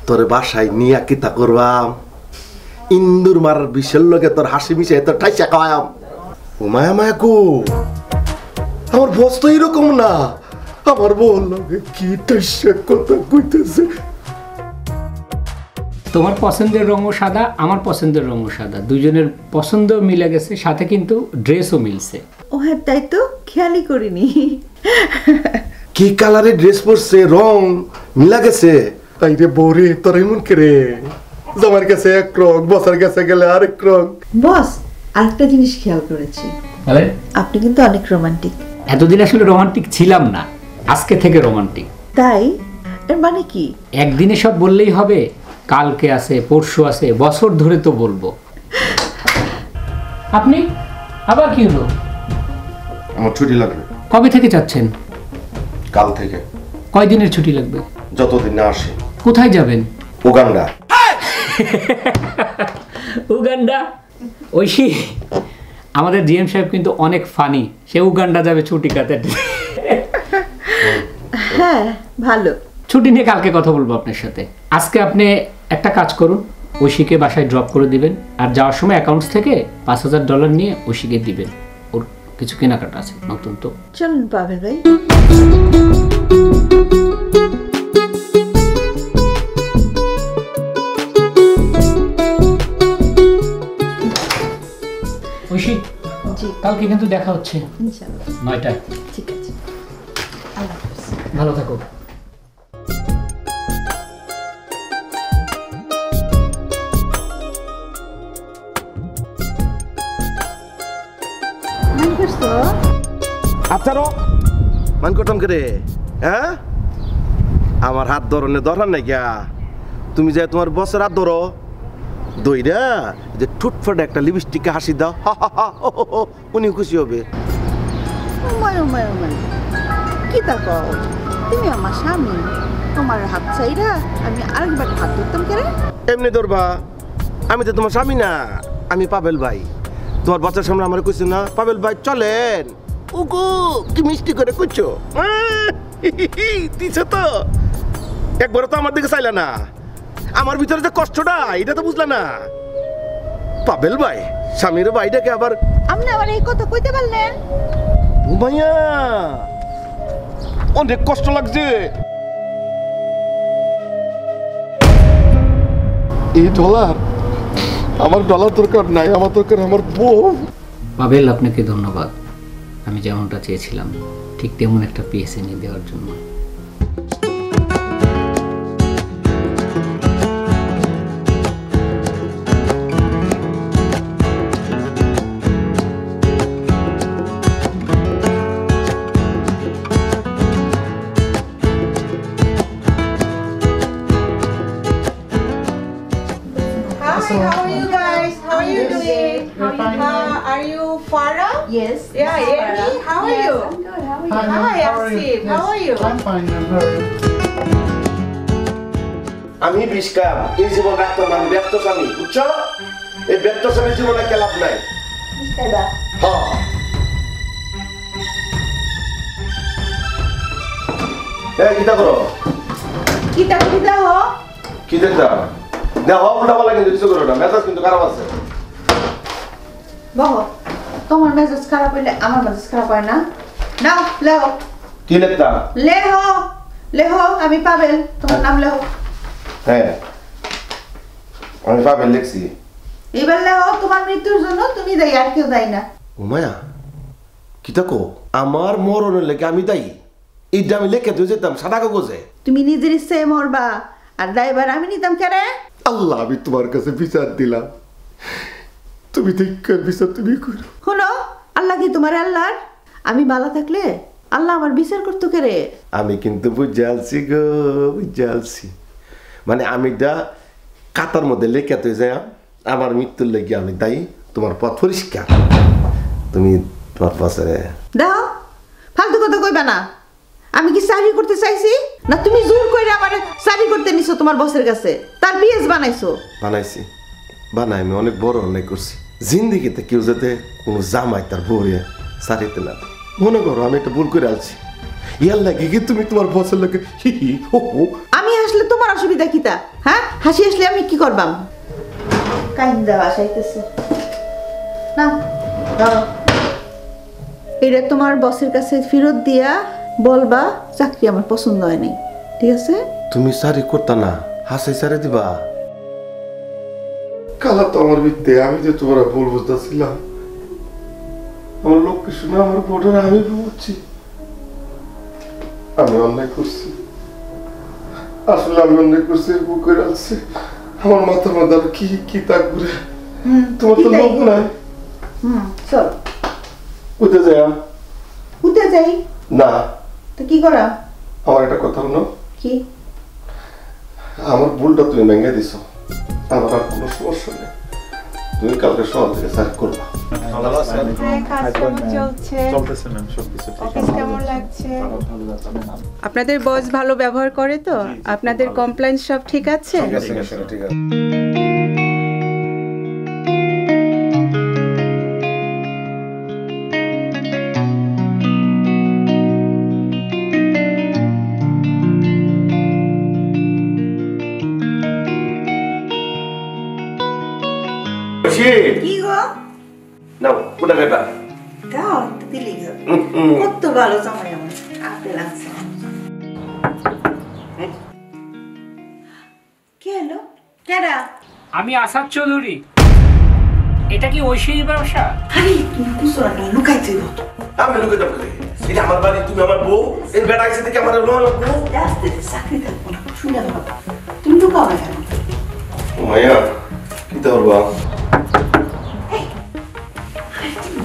[SPEAKER 1] তোরে বাসায় নিয়ে কিতা করবাম, ইন্দুর মারার বিশের লোকে তোর হাসি মিশে তোর ঠাইসা খাওয়াম। উমায়া মায়া কো, আমার বস তো এরকম না, আমার বউর লোকে কি ঠাইসা কথা কইতেছে।
[SPEAKER 3] তোমার পছন্দের রঙও সাদা, আমার পছন্দের রঙও সাদা, দুজনের পছন্দ মিলে গেছে, সাথে কিন্তু ড্রেসও মিলছে।
[SPEAKER 2] ও হ্যাঁ তাই তো, খেয়ালই করিনি।
[SPEAKER 1] কি কালারের ড্রেস পরছে, রং মিলা গেছে। তাই রে বৌরে, তোর এমন করে জামার কাছে এক রং, বসার কাছে গেলে আরেক রং।
[SPEAKER 2] বস আরেকটা জিনিস খেয়াল করেছি, আপনি কিন্তু অনেক রোমান্টিক।
[SPEAKER 3] এতদিন আসলে রোমান্টিক ছিলাম না, আজকে থেকে রোমান্টিক।
[SPEAKER 2] তাই এর মানে কি?
[SPEAKER 3] একদিনে সব বললেই হবে? কালকে আছে, পরশু আছে, বছর ধরে তো বলবো। আপনি আবার কি হলো?
[SPEAKER 1] আমার ছুটি লাগবে।
[SPEAKER 3] কবে থেকে যাচ্ছেন?
[SPEAKER 1] কাল থেকে।
[SPEAKER 3] কয়দিনের ছুটি লাগবে?
[SPEAKER 1] যতদিন না আসে।
[SPEAKER 3] কোথায় যাবেন?
[SPEAKER 1] উগান্ডা।
[SPEAKER 3] উগান্ডা? ঐশী, আমাদের জিএম সাহেব কিন্তু অনেক ফানি, সে উগান্ডা যাবে ছুটি কাটাতে।
[SPEAKER 2] হ্যাঁ ভালো।
[SPEAKER 3] ছুটি নিয়ে কালকে কথা বলবো আপনার সাথে। আজকে আপনি একটা কাজ করুন, ঐশীকে বাসায় ড্রপ করে দিবেন, আর যাওয়ার সময় অ্যাকাউন্টস থেকে $5,000 নিয়ে ঐশীকে দিবেন। ওর কিছু কেনাকাটা আছে নতুন। তো
[SPEAKER 2] চলুন পাবেল ভাই।
[SPEAKER 3] ঐশী,
[SPEAKER 2] জি
[SPEAKER 3] কালকে কিন্তু দেখা হচ্ছে
[SPEAKER 2] ইনশাআল্লাহ।
[SPEAKER 3] 9টায়।
[SPEAKER 2] ঠিক আছে, আল্লাহ হাফেজ।
[SPEAKER 3] ভালো থাকো।
[SPEAKER 2] মান করছো?
[SPEAKER 1] আচ্ছা রো মান করতাম কে রে, হ্যাঁ? আমার হাত ধরনে দরকার নাই গিয়া, তুমি যে তোমার বসের হাত ধরো, দইরা যে ঠুটফাট একটা লিপস্টিকে হাসি দাও, উনি খুশি হবে।
[SPEAKER 2] উমায় উমায় উমায়, কি তা কও? তুমি আমার স্বামী, তোমার হাত চাইরা আমি আরেকবার হাত ধরতাম কেন?
[SPEAKER 1] এমনি ধরবা, আমি তো তোমার স্বামী না, আমি পাবেল ভাই। তোমার বাচ্চার সামনে আমার কইছো না, পাবেল ভাই চলেন, উগু কি মিষ্টি করে কইছো, দিছো তো। একবারও তো আমার দিকে চাইলা না, আমার ভিতরে যে কষ্টটা এটা তো বুঝলা না। পাবেল ভাই স্বামীর ভাইটাকে আবার
[SPEAKER 2] আপনি আবার এই কথা কইতে পারলেন?
[SPEAKER 1] ঘুমাইয়া অনেক কষ্ট লাগছে। এই ডলার, আমার ডলার দরকার নাই, আমার দরকার আমার বউ।
[SPEAKER 3] পাবেল, আপনাকে ধন্যবাদ। আমি যেমনটা চেয়েছিলাম ঠিক তেমন একটা পিএসএ নিয়ে দেওয়ার জন্য।
[SPEAKER 2] how are you guys? How are you doing? Are you Farah?
[SPEAKER 6] Yes.
[SPEAKER 2] Yeah, Amy, how are you?
[SPEAKER 6] I'm good. How are you?
[SPEAKER 2] Hi, Asif. How are you?
[SPEAKER 7] I'm fine, ma'am. How are you?
[SPEAKER 1] আমি বিষকাম এই জীবন রাখতাম না, আমি ব্যর্থ স্বামী, বুঝছো? এই ব্যর্থ স্বামীর জীবনে কে লাভ নাই। হ্যাঁ এই কিতা করো?
[SPEAKER 2] কিতা হ?
[SPEAKER 1] কি দেখতা? দেখো উল্টা পাল্টা কিন্তু কিছু করো না, মেজাজ কিন্তু খারাপ আছে।
[SPEAKER 2] বহ, তোমার মেজাজ খারাপ হইলে আমার মেজাজ খারাপ হয় না? নাও, লেহ।
[SPEAKER 1] কি লেখতা?
[SPEAKER 2] লেহ, আমি পাবেল, তোমার নাম লেহ।
[SPEAKER 1] হ্যাঁ আমি পাবেল লিখছি।
[SPEAKER 2] এবার লেহ, তোমার মৃত্যুর জন্য তুমি দায়ী, আর কেউ দায়ী না।
[SPEAKER 1] উমায়া কিতা কো? আমার মরণের লেগে আমি দায়ী? এইটা আমি লেখে দিয়ে যেতাম সাদা কাগজে।
[SPEAKER 2] তুমি নিজের ইচ্ছায় মরবা, আর ড্রাইভার আমি নিতাম কেরে?
[SPEAKER 1] আল্লাহ, আমি তোমার কাছে বিচার দিলাম, তুমি ঠিক বিচার তুমি করো।
[SPEAKER 2] শোনো, আল্লাহ কি তোমার আল্লাহর? আমি বালা থাকলে আল্লাহ আমার বিচার করতো কেরে?
[SPEAKER 1] আমি কিন্তু বুঝে আলছি গো, বুঝে আলছি। মানে আমি যা কাতার মধ্যে লেখাতে যাই আমার মৃত্যুর লেগে আমি দায়ী, তোমার পথ পরিষ্কার, তুমি তোমার পাশে।
[SPEAKER 2] দাও, ফালতু কথা কইবা না। আমি কি চাকরি করতে চাইছি, না তুমি জোর করে আমার চাকরি করতে নিছো তোমার বসের কাছে, তার পিএস বানাইছো?
[SPEAKER 1] বানাই আমি অনেক বড় অন্যায় করছি। জিন্দিগিতে কেউ যাতে কোনো জামাই তার বউরে সারিতে না দেয়। মনে করো আমি একটা ভুল করে আলছি, ইয়ার লাগে কি তুমি তোমার বসের লোকে হি হি হো হো।
[SPEAKER 2] আমি আসলে তোমার অসুবিধা কিতা? হ্যাঁ, হাসি আসলে আমি কি করবাম? কাইন্দা বাসাইতেছে না, ধরো এটা তোমার বসের কাছে ফেরত দিয়া বলবা চাকরি আমার পছন্দ হয় নাই, ঠিক আছে?
[SPEAKER 1] তুমি সারি করতা না, হাসাই সারি দিবা। কালা তো আমার বিদ্যে, আমি যে তোমার ভুল বুঝতেছিলাম, আমার লোককে শুনে আমার বোর্ডার আমি বুঝছি আমি অন্যায় করছি। আসলে আমি অন্যায় করছি, বুকে রাখছি আমার মাথার মধ্যে আর কি কি তা ঘুরে। তোমার তো লোক নাই।
[SPEAKER 2] চল
[SPEAKER 1] উঠে যাই
[SPEAKER 2] উঠে যাই
[SPEAKER 1] না,
[SPEAKER 2] তো কি করা?
[SPEAKER 1] আমার একটা কথা হলো
[SPEAKER 2] কি?
[SPEAKER 1] আমার ভুলটা তুমি ভেঙে দিছো, আমার আর কোনো সমস্যা নেই, তুমি কালকে সকাল থেকে সার্চ করবা।
[SPEAKER 8] আপনাদের বস ভালো ব্যবহার করে তো? আপনাদের কমপ্লেইন্স সব ঠিক আছে?
[SPEAKER 1] ঠিক আছে।
[SPEAKER 2] কি গো?
[SPEAKER 1] নাও কোটা কেটা
[SPEAKER 2] দাও একটু দিলি গো। কত ভালো জামাই আমার, আপেল আছে। কে এলো? কেডা?
[SPEAKER 3] আমি আসাদ চৌধুরী। এটা কি ঐশীর ব্যবসা?
[SPEAKER 2] আরে তুমি কুসরা না লুকাই যাইব।
[SPEAKER 1] আমি লোকে দাম করে এটা আমার বাড়ি, তুমি আমার বউ, এর বেটা এসে থেকে আমার লোন লাগবো।
[SPEAKER 2] আস্তে চাকরি থাকবো না, শুনে দাও। তুমি লুকাও না কেন?
[SPEAKER 1] মায়া কি করবা?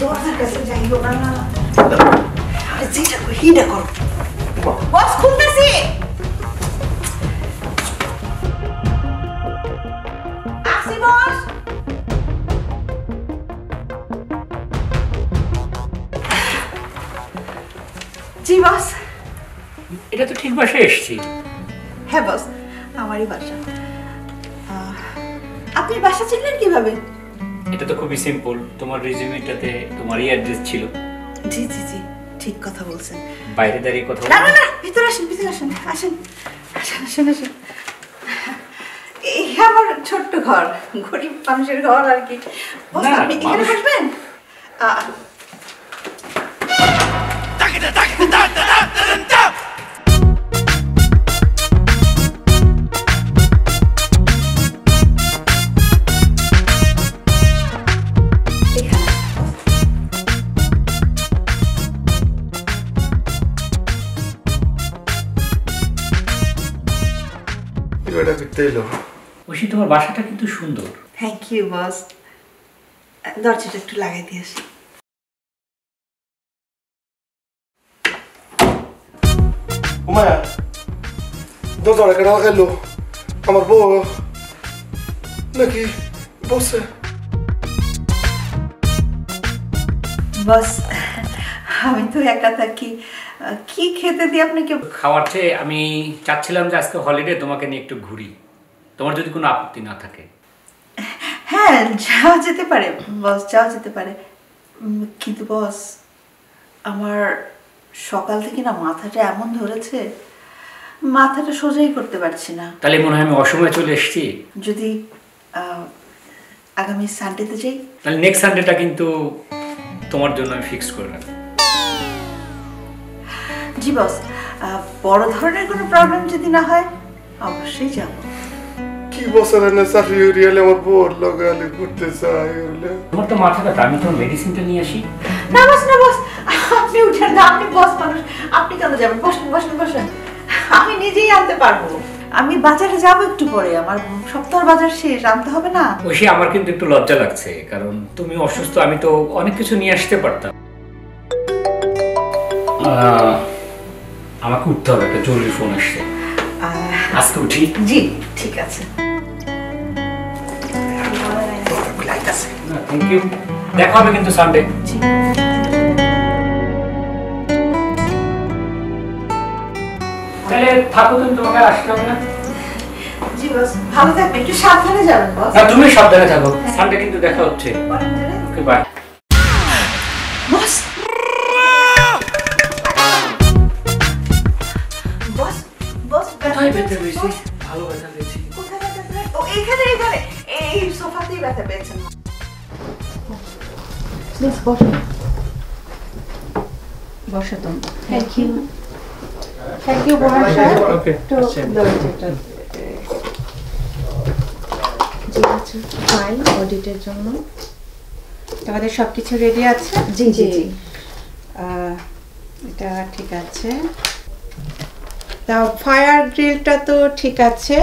[SPEAKER 2] দরজার কাছে যাইও না। আরে যেটা কই হিডা করো। বস খুলতেছি। আসি বস। জি বস।
[SPEAKER 3] এটা তো ঠিক বাসায় এসেছি।
[SPEAKER 2] হ্যাঁ বস, আমারই বাসা। আপনি বাসা চিনলেন কিভাবে?
[SPEAKER 3] এটা তো খুবই সিম্পল, তোমার রিজিউমেটাতে তোমারই অ্যাড্রেস ছিল।
[SPEAKER 2] জি জি জি, ঠিক কথা বলছেন।
[SPEAKER 3] বাইরে দাঁড়িয়ে কথা
[SPEAKER 2] না না না, ভিতরে আসেন, ভিতরে আসেন, আসেন আসেন আসেন আসেন। এই আমার ছোট্ট ঘর, গরিব মানুষের ঘর আর কি। বস,
[SPEAKER 3] না,
[SPEAKER 2] আপনি এখানে বসবেন?
[SPEAKER 1] এটা করতে এলো।
[SPEAKER 3] ঐশী, তোমার বাসাটা কিন্তু সুন্দর।
[SPEAKER 2] Thank you boss. দরজাটা একটু লাগাই দিয়ে আসি।
[SPEAKER 1] মায়া দরজাটা কেটে লাগাইলো আমার বউ নাকি বসে
[SPEAKER 2] বস আমি তো একা থাকি, কি খেতে দিই আপনাকে?
[SPEAKER 3] খাওয়ার চেয়ে আমি চাচ্ছিলাম যে আজকে হলিডে তোমাকে নিয়ে একটু ঘুরি, তোমার যদি কোনো আপত্তি না থাকে।
[SPEAKER 2] হ্যাঁ যাওয়া যেতে পারে বস, যাওয়া যেতে পারে। কিন্তু বস আমার সকাল থেকে না মাথাটা এমন ধরেছে, মাথাটা সোজাই করতে পারছি না।
[SPEAKER 3] তাহলে মনে হয় আমি অসময়ে চলে এসেছি।
[SPEAKER 2] যদি আগামী সানডেতে যাই?
[SPEAKER 3] তাহলে নেক্সট সানডেটা কিন্তু তোমার জন্য আমি ফিক্স করে রাখবো।
[SPEAKER 2] জি বস, বড় ধরনের কোনো প্রবলেম যদি না হয় অবশ্যই যাব।
[SPEAKER 1] কি বছর এনে চাকরি রিয়েলে আমার বউর লগালে ঘুরতে চাই।
[SPEAKER 3] তোমার তো মাথা ব্যথা, আমি তোমার মেডিসিনটা নিয়ে আসি।
[SPEAKER 2] না বস আপনি উঠেন না, আপনি বস মানুষ, আপনি কেন যাবেন? বসেন বসেন বসেন, আমি নিজেই আনতে পারবো। আমি বাজারে যাব একটু পরে, আমার সপ্তাহের বাজার শেষ, আনতে হবে না?
[SPEAKER 3] ওই আমার কিন্তু একটু লজ্জা লাগছে, কারণ তুমি অসুস্থ, আমি তো অনেক কিছু নিয়ে আসতে পারতাম। আমাকে উঠতে হবে, একটা জরুরি ফোন আসছে, আজকে উঠি।
[SPEAKER 2] জি ঠিক আছে।
[SPEAKER 3] থ্যাংক ইউ, দেখা হবে কিন্তু সানডে। তাহলে থাকো, তুমি, তোমাকে আসতে হবে না।
[SPEAKER 2] জি বস, ভালো থাকবেন, একটু সাবধানে যাবেন বস।
[SPEAKER 3] না তুমি সাবধানে থাকো, সানডে কিন্তু দেখা হচ্ছে। Okay bye.
[SPEAKER 2] বস বস বস
[SPEAKER 3] কোথায় ব্যথা পেয়েছি? ভালো ব্যথা পেয়েছি।
[SPEAKER 2] কোথায় ব্যথা পেয়েছেন? ও এখানে এখানে, এই সোফাতেই ব্যথা পেয়েছেন। প্লিজ বসুন। বসো তো। Thank you. Thank you bonus sir.
[SPEAKER 3] Okay,
[SPEAKER 2] তো দরজাটা জি আছে ফাইল অডিটের জন্য।
[SPEAKER 8] তোমাদের সব কিছু রেডি আছে?
[SPEAKER 2] জি জি জি।
[SPEAKER 8] এটা ঠিক আছে। তা ফায়ার গ্রিলটা তো ঠিক আছে,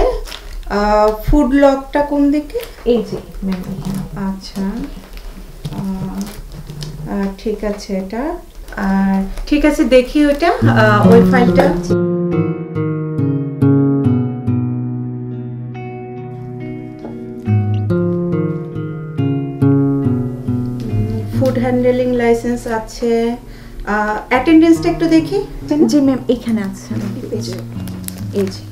[SPEAKER 8] ফুড লকটা কোন দিকে?
[SPEAKER 4] এই যে ম্যাম এখানে।
[SPEAKER 8] আচ্ছা, ঠিক আছে এটা। আর ঠিক আছে, দেখি ওটা, ওই ফাইলটা। ফুড হ্যান্ডেলিং লাইসেন্স আছে, অ্যাটেন্ডেন্সটা একটু দেখি।
[SPEAKER 4] জি ম্যাম এখানে আছে। এই যে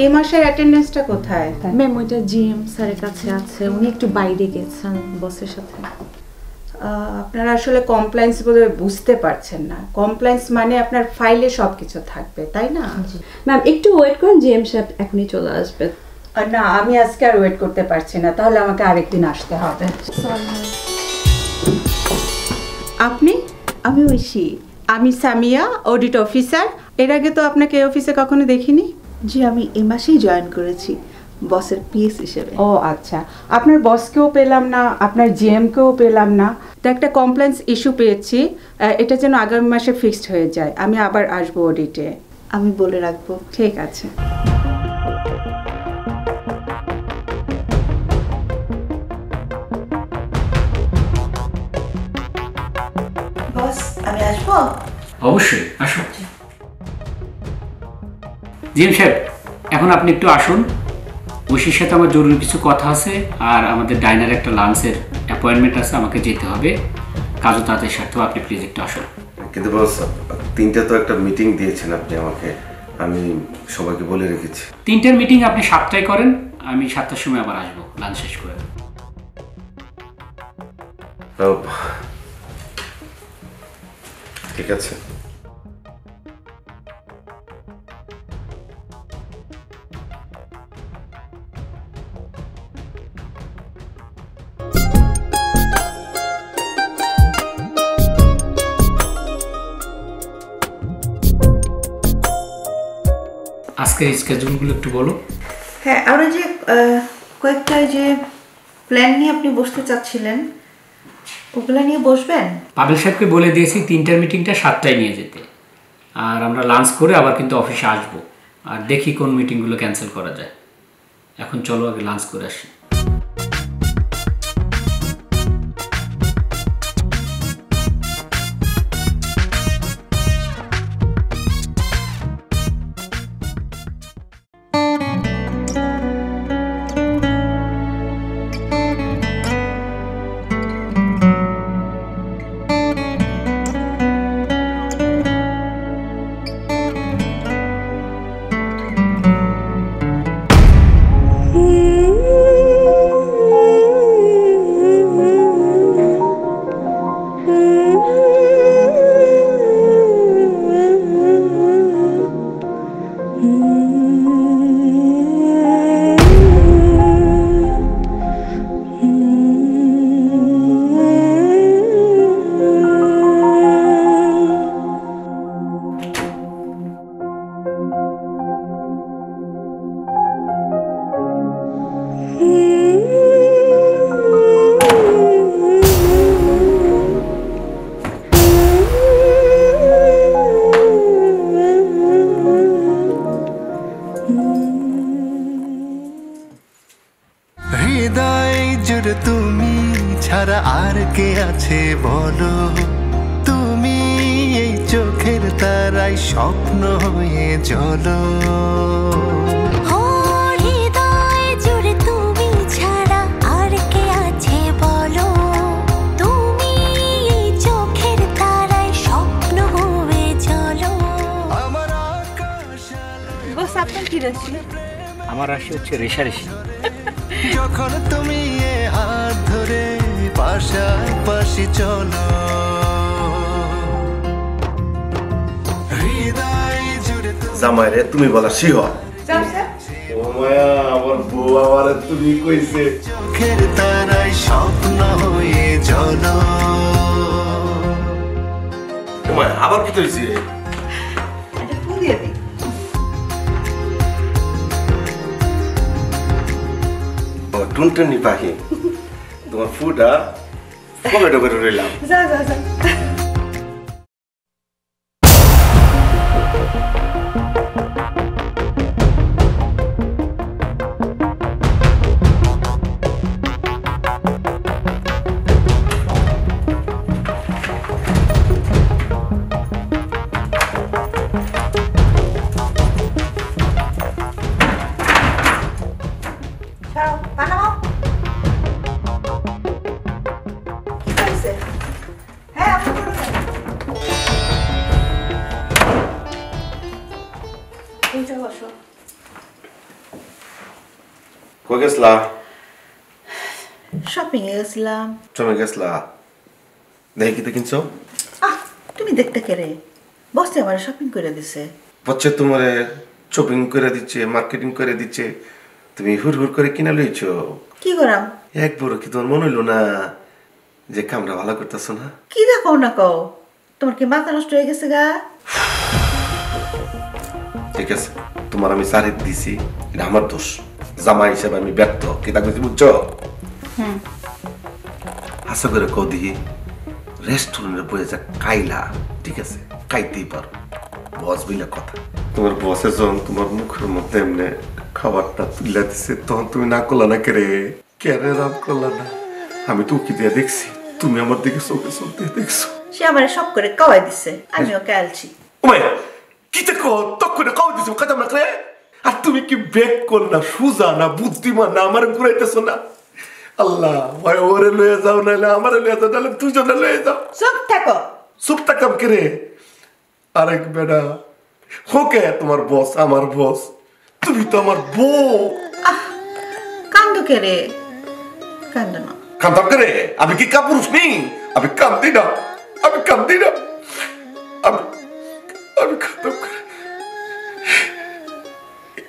[SPEAKER 8] এই মাসের অ্যাটেন্ডেন্সটা কোথায়?
[SPEAKER 4] ম্যাম ওইটা জিএম স্যারের কাছে আছে, উনি একটু বাইরে গেছেন বসের সাথে।
[SPEAKER 8] আপনারা আসলে কমপ্লায়েন্স বলে বুঝতে পারছেন না। কমপ্লায়েন্স মানে আপনার ফাইলে সব কিছু থাকবে, তাই না?
[SPEAKER 6] ম্যাম একটু ওয়েট করুন, জিএম সাহেব এখনই চলে আসবে।
[SPEAKER 8] না, আমি আজকে আর ওয়েট করতে পারছি না, তাহলে আমাকে আরেকদিন আসতে হবে। আপনি?
[SPEAKER 2] আমি ঐশী।
[SPEAKER 8] আমি সামিয়া, অডিট অফিসার। এর আগে তো আপনাকে এই অফিসে কখনো দেখিনি।
[SPEAKER 2] জি আমি এই মাসেই জয়েন করেছি বসের পিএস হিসেবে।
[SPEAKER 8] ও আচ্ছা, আপনার বসকেও পেলাম না, আপনার জিএমকেও পেলাম না। তো একটা কমপ্লেন্স ইস্যু পেয়েছি, এটা যেন আগামী মাসে ফিক্সড হয়ে যায়। আমি আবার আসবো অডিটে।
[SPEAKER 2] আমি বলে রাখবো।
[SPEAKER 8] ঠিক আছে।
[SPEAKER 2] বস আমি আসবো?
[SPEAKER 3] অবশ্যই আসুন। জিএম সাহেব, এখন আপনি একটু আসুন, ঐশীর সাথে আমার জরুরি কিছু কথা আছে, আর আমাদের ডাইনারে একটা লাঞ্চের অ্যাপয়েন্টমেন্ট আছে, আমাকে যেতে হবে। কাজও তাদের সাথেও আপনি প্লিজ একটু আসুন।
[SPEAKER 1] কিন্তু বস 3টা তো একটা মিটিং দিয়েছেন আপনি আমাকে, আমি সবাইকে বলে রেখেছি।
[SPEAKER 3] 3টের মিটিং আপনি 7টায় করেন, আমি 7টার সময় আবার আসবো লাঞ্চ শেষ করে।
[SPEAKER 1] ঠিক আছে।
[SPEAKER 3] আজকের স্কেজুলগুলো একটু বলো।
[SPEAKER 2] হ্যাঁ, আরো যে কয়েকটা যে প্ল্যান নিয়ে আপনি বসতে চাচ্ছিলেন, ওগুলা নিয়ে বসবেন?
[SPEAKER 3] পাবেল সাহেবকে বলে দিয়েছি 3টার মিটিংটা 7টায় নিয়ে যেতে, আর আমরা লাঞ্চ করে আবার কিন্তু অফিসে আসবো, আর দেখি কোন মিটিংগুলো ক্যান্সেল করা যায়। এখন চলো আগে লাঞ্চ করে আসি।
[SPEAKER 7] ছাড়া আর কে আছে বলো, তুমি এই চোখের তারাই স্বপ্ন হয়ে জ্বলো।
[SPEAKER 9] হৃদয় জুড়ে তুমি ছাড়া আর কে আছে বলো, তুমি এই চোখের তারাই স্বপ্ন হয়ে জ্বলো।
[SPEAKER 7] আমার আকাশ
[SPEAKER 2] বস আপনার কি রাশি?
[SPEAKER 3] আমার রাশি হচ্ছে রেশারেশি।
[SPEAKER 7] যখন তুমি এ হাত ধরে পাশাপাশি চলো, হৃদয় জুড়ে
[SPEAKER 1] জামাই রে তুমি বলা শিহর। ও মায়া আমার বউ আমারে তুমি কইছে।
[SPEAKER 7] চোখের তারাই স্বপ্ন হয়ে জ্বলো।
[SPEAKER 1] ও মায়া আবার কি হইছে?
[SPEAKER 2] এটা ফুল দিয়ে দিই।
[SPEAKER 1] ও টুনটুনি পাখি, তোমার ফুটা পকেটে করে রইলাম।
[SPEAKER 2] যা যা যা। ছাড়ো, পা নামাও। কি হয়েছে? হ্যাঁ, আপনি বলুন। এইটা বসো।
[SPEAKER 1] কই গেছলা?
[SPEAKER 2] শপিং এ গেছিলাম।
[SPEAKER 1] তুমি গেছলা? দেখি কি কিনছো?
[SPEAKER 2] তুমি দেখতে কেরে? বসে আমার শপিং করে দিছে।
[SPEAKER 1] বচ্চে তোমারে শপিং করে দিচ্ছে, মার্কেটিং করে দিচ্ছে, তুমি হুর হুর করে কিনা লইছো।
[SPEAKER 2] কি করাম?
[SPEAKER 1] একবারও কি তোমার মনে হইলো না যে কামরা ভালো করতেছো না?
[SPEAKER 2] কি দেখো না কও? তোমার কি মাথা নষ্ট হয়ে গেছে গা?
[SPEAKER 1] ঠিক আছে, তোমার আমি সারিত দিছি, এটা আমার দোষ। জামাই হিসেবে আমি ব্যর্থ। কি তা কইছি বুঝছো? আশা করে কও দিই রেস্টুরেন্টে বসে যা কাইলা, ঠিক আছে, খাইতেই পারো, বস বিলা কথা। তোমার বসে যখন তোমার মুখের মধ্যে এমনি খাবারটা তুলে দিছে তখন তুমি না করলা না কেরে? কেরে রাম করলা না? আমি তো উকি দিয়ে দেখছি, তুমি আমার দিকে চোখে চোখ দিয়ে দেখছো।
[SPEAKER 2] সে আমার সব করে কাওয়াই দিছে, আমি ওকে আলছি।
[SPEAKER 1] ওই কি দেখো তক করে কাও দিছো কাদাম না করে? আর তুমি কি বেক করলা, সুজা না বুদ্ধিমান না, আমার ঘুরাইতেছো না? আল্লাহ ভাই ওরে লয়ে যাও, নাইলে আমারে লয়ে যাও, নাহলে দুজনে লয়ে যাও।
[SPEAKER 2] চুপ থাকো।
[SPEAKER 1] চুপ থাকাম কেরে? আরেক বেড়া হোকে তোমার বস, আমার বস, তুমি তো আমার বউ।
[SPEAKER 2] কান্দো কেরে? কান্দো না।
[SPEAKER 1] কান্দাম কেরে? আমি কি কাপুরুষ নেই? আমি কান্দি না, আমি কান্দি না, আমি কান্দাম করে।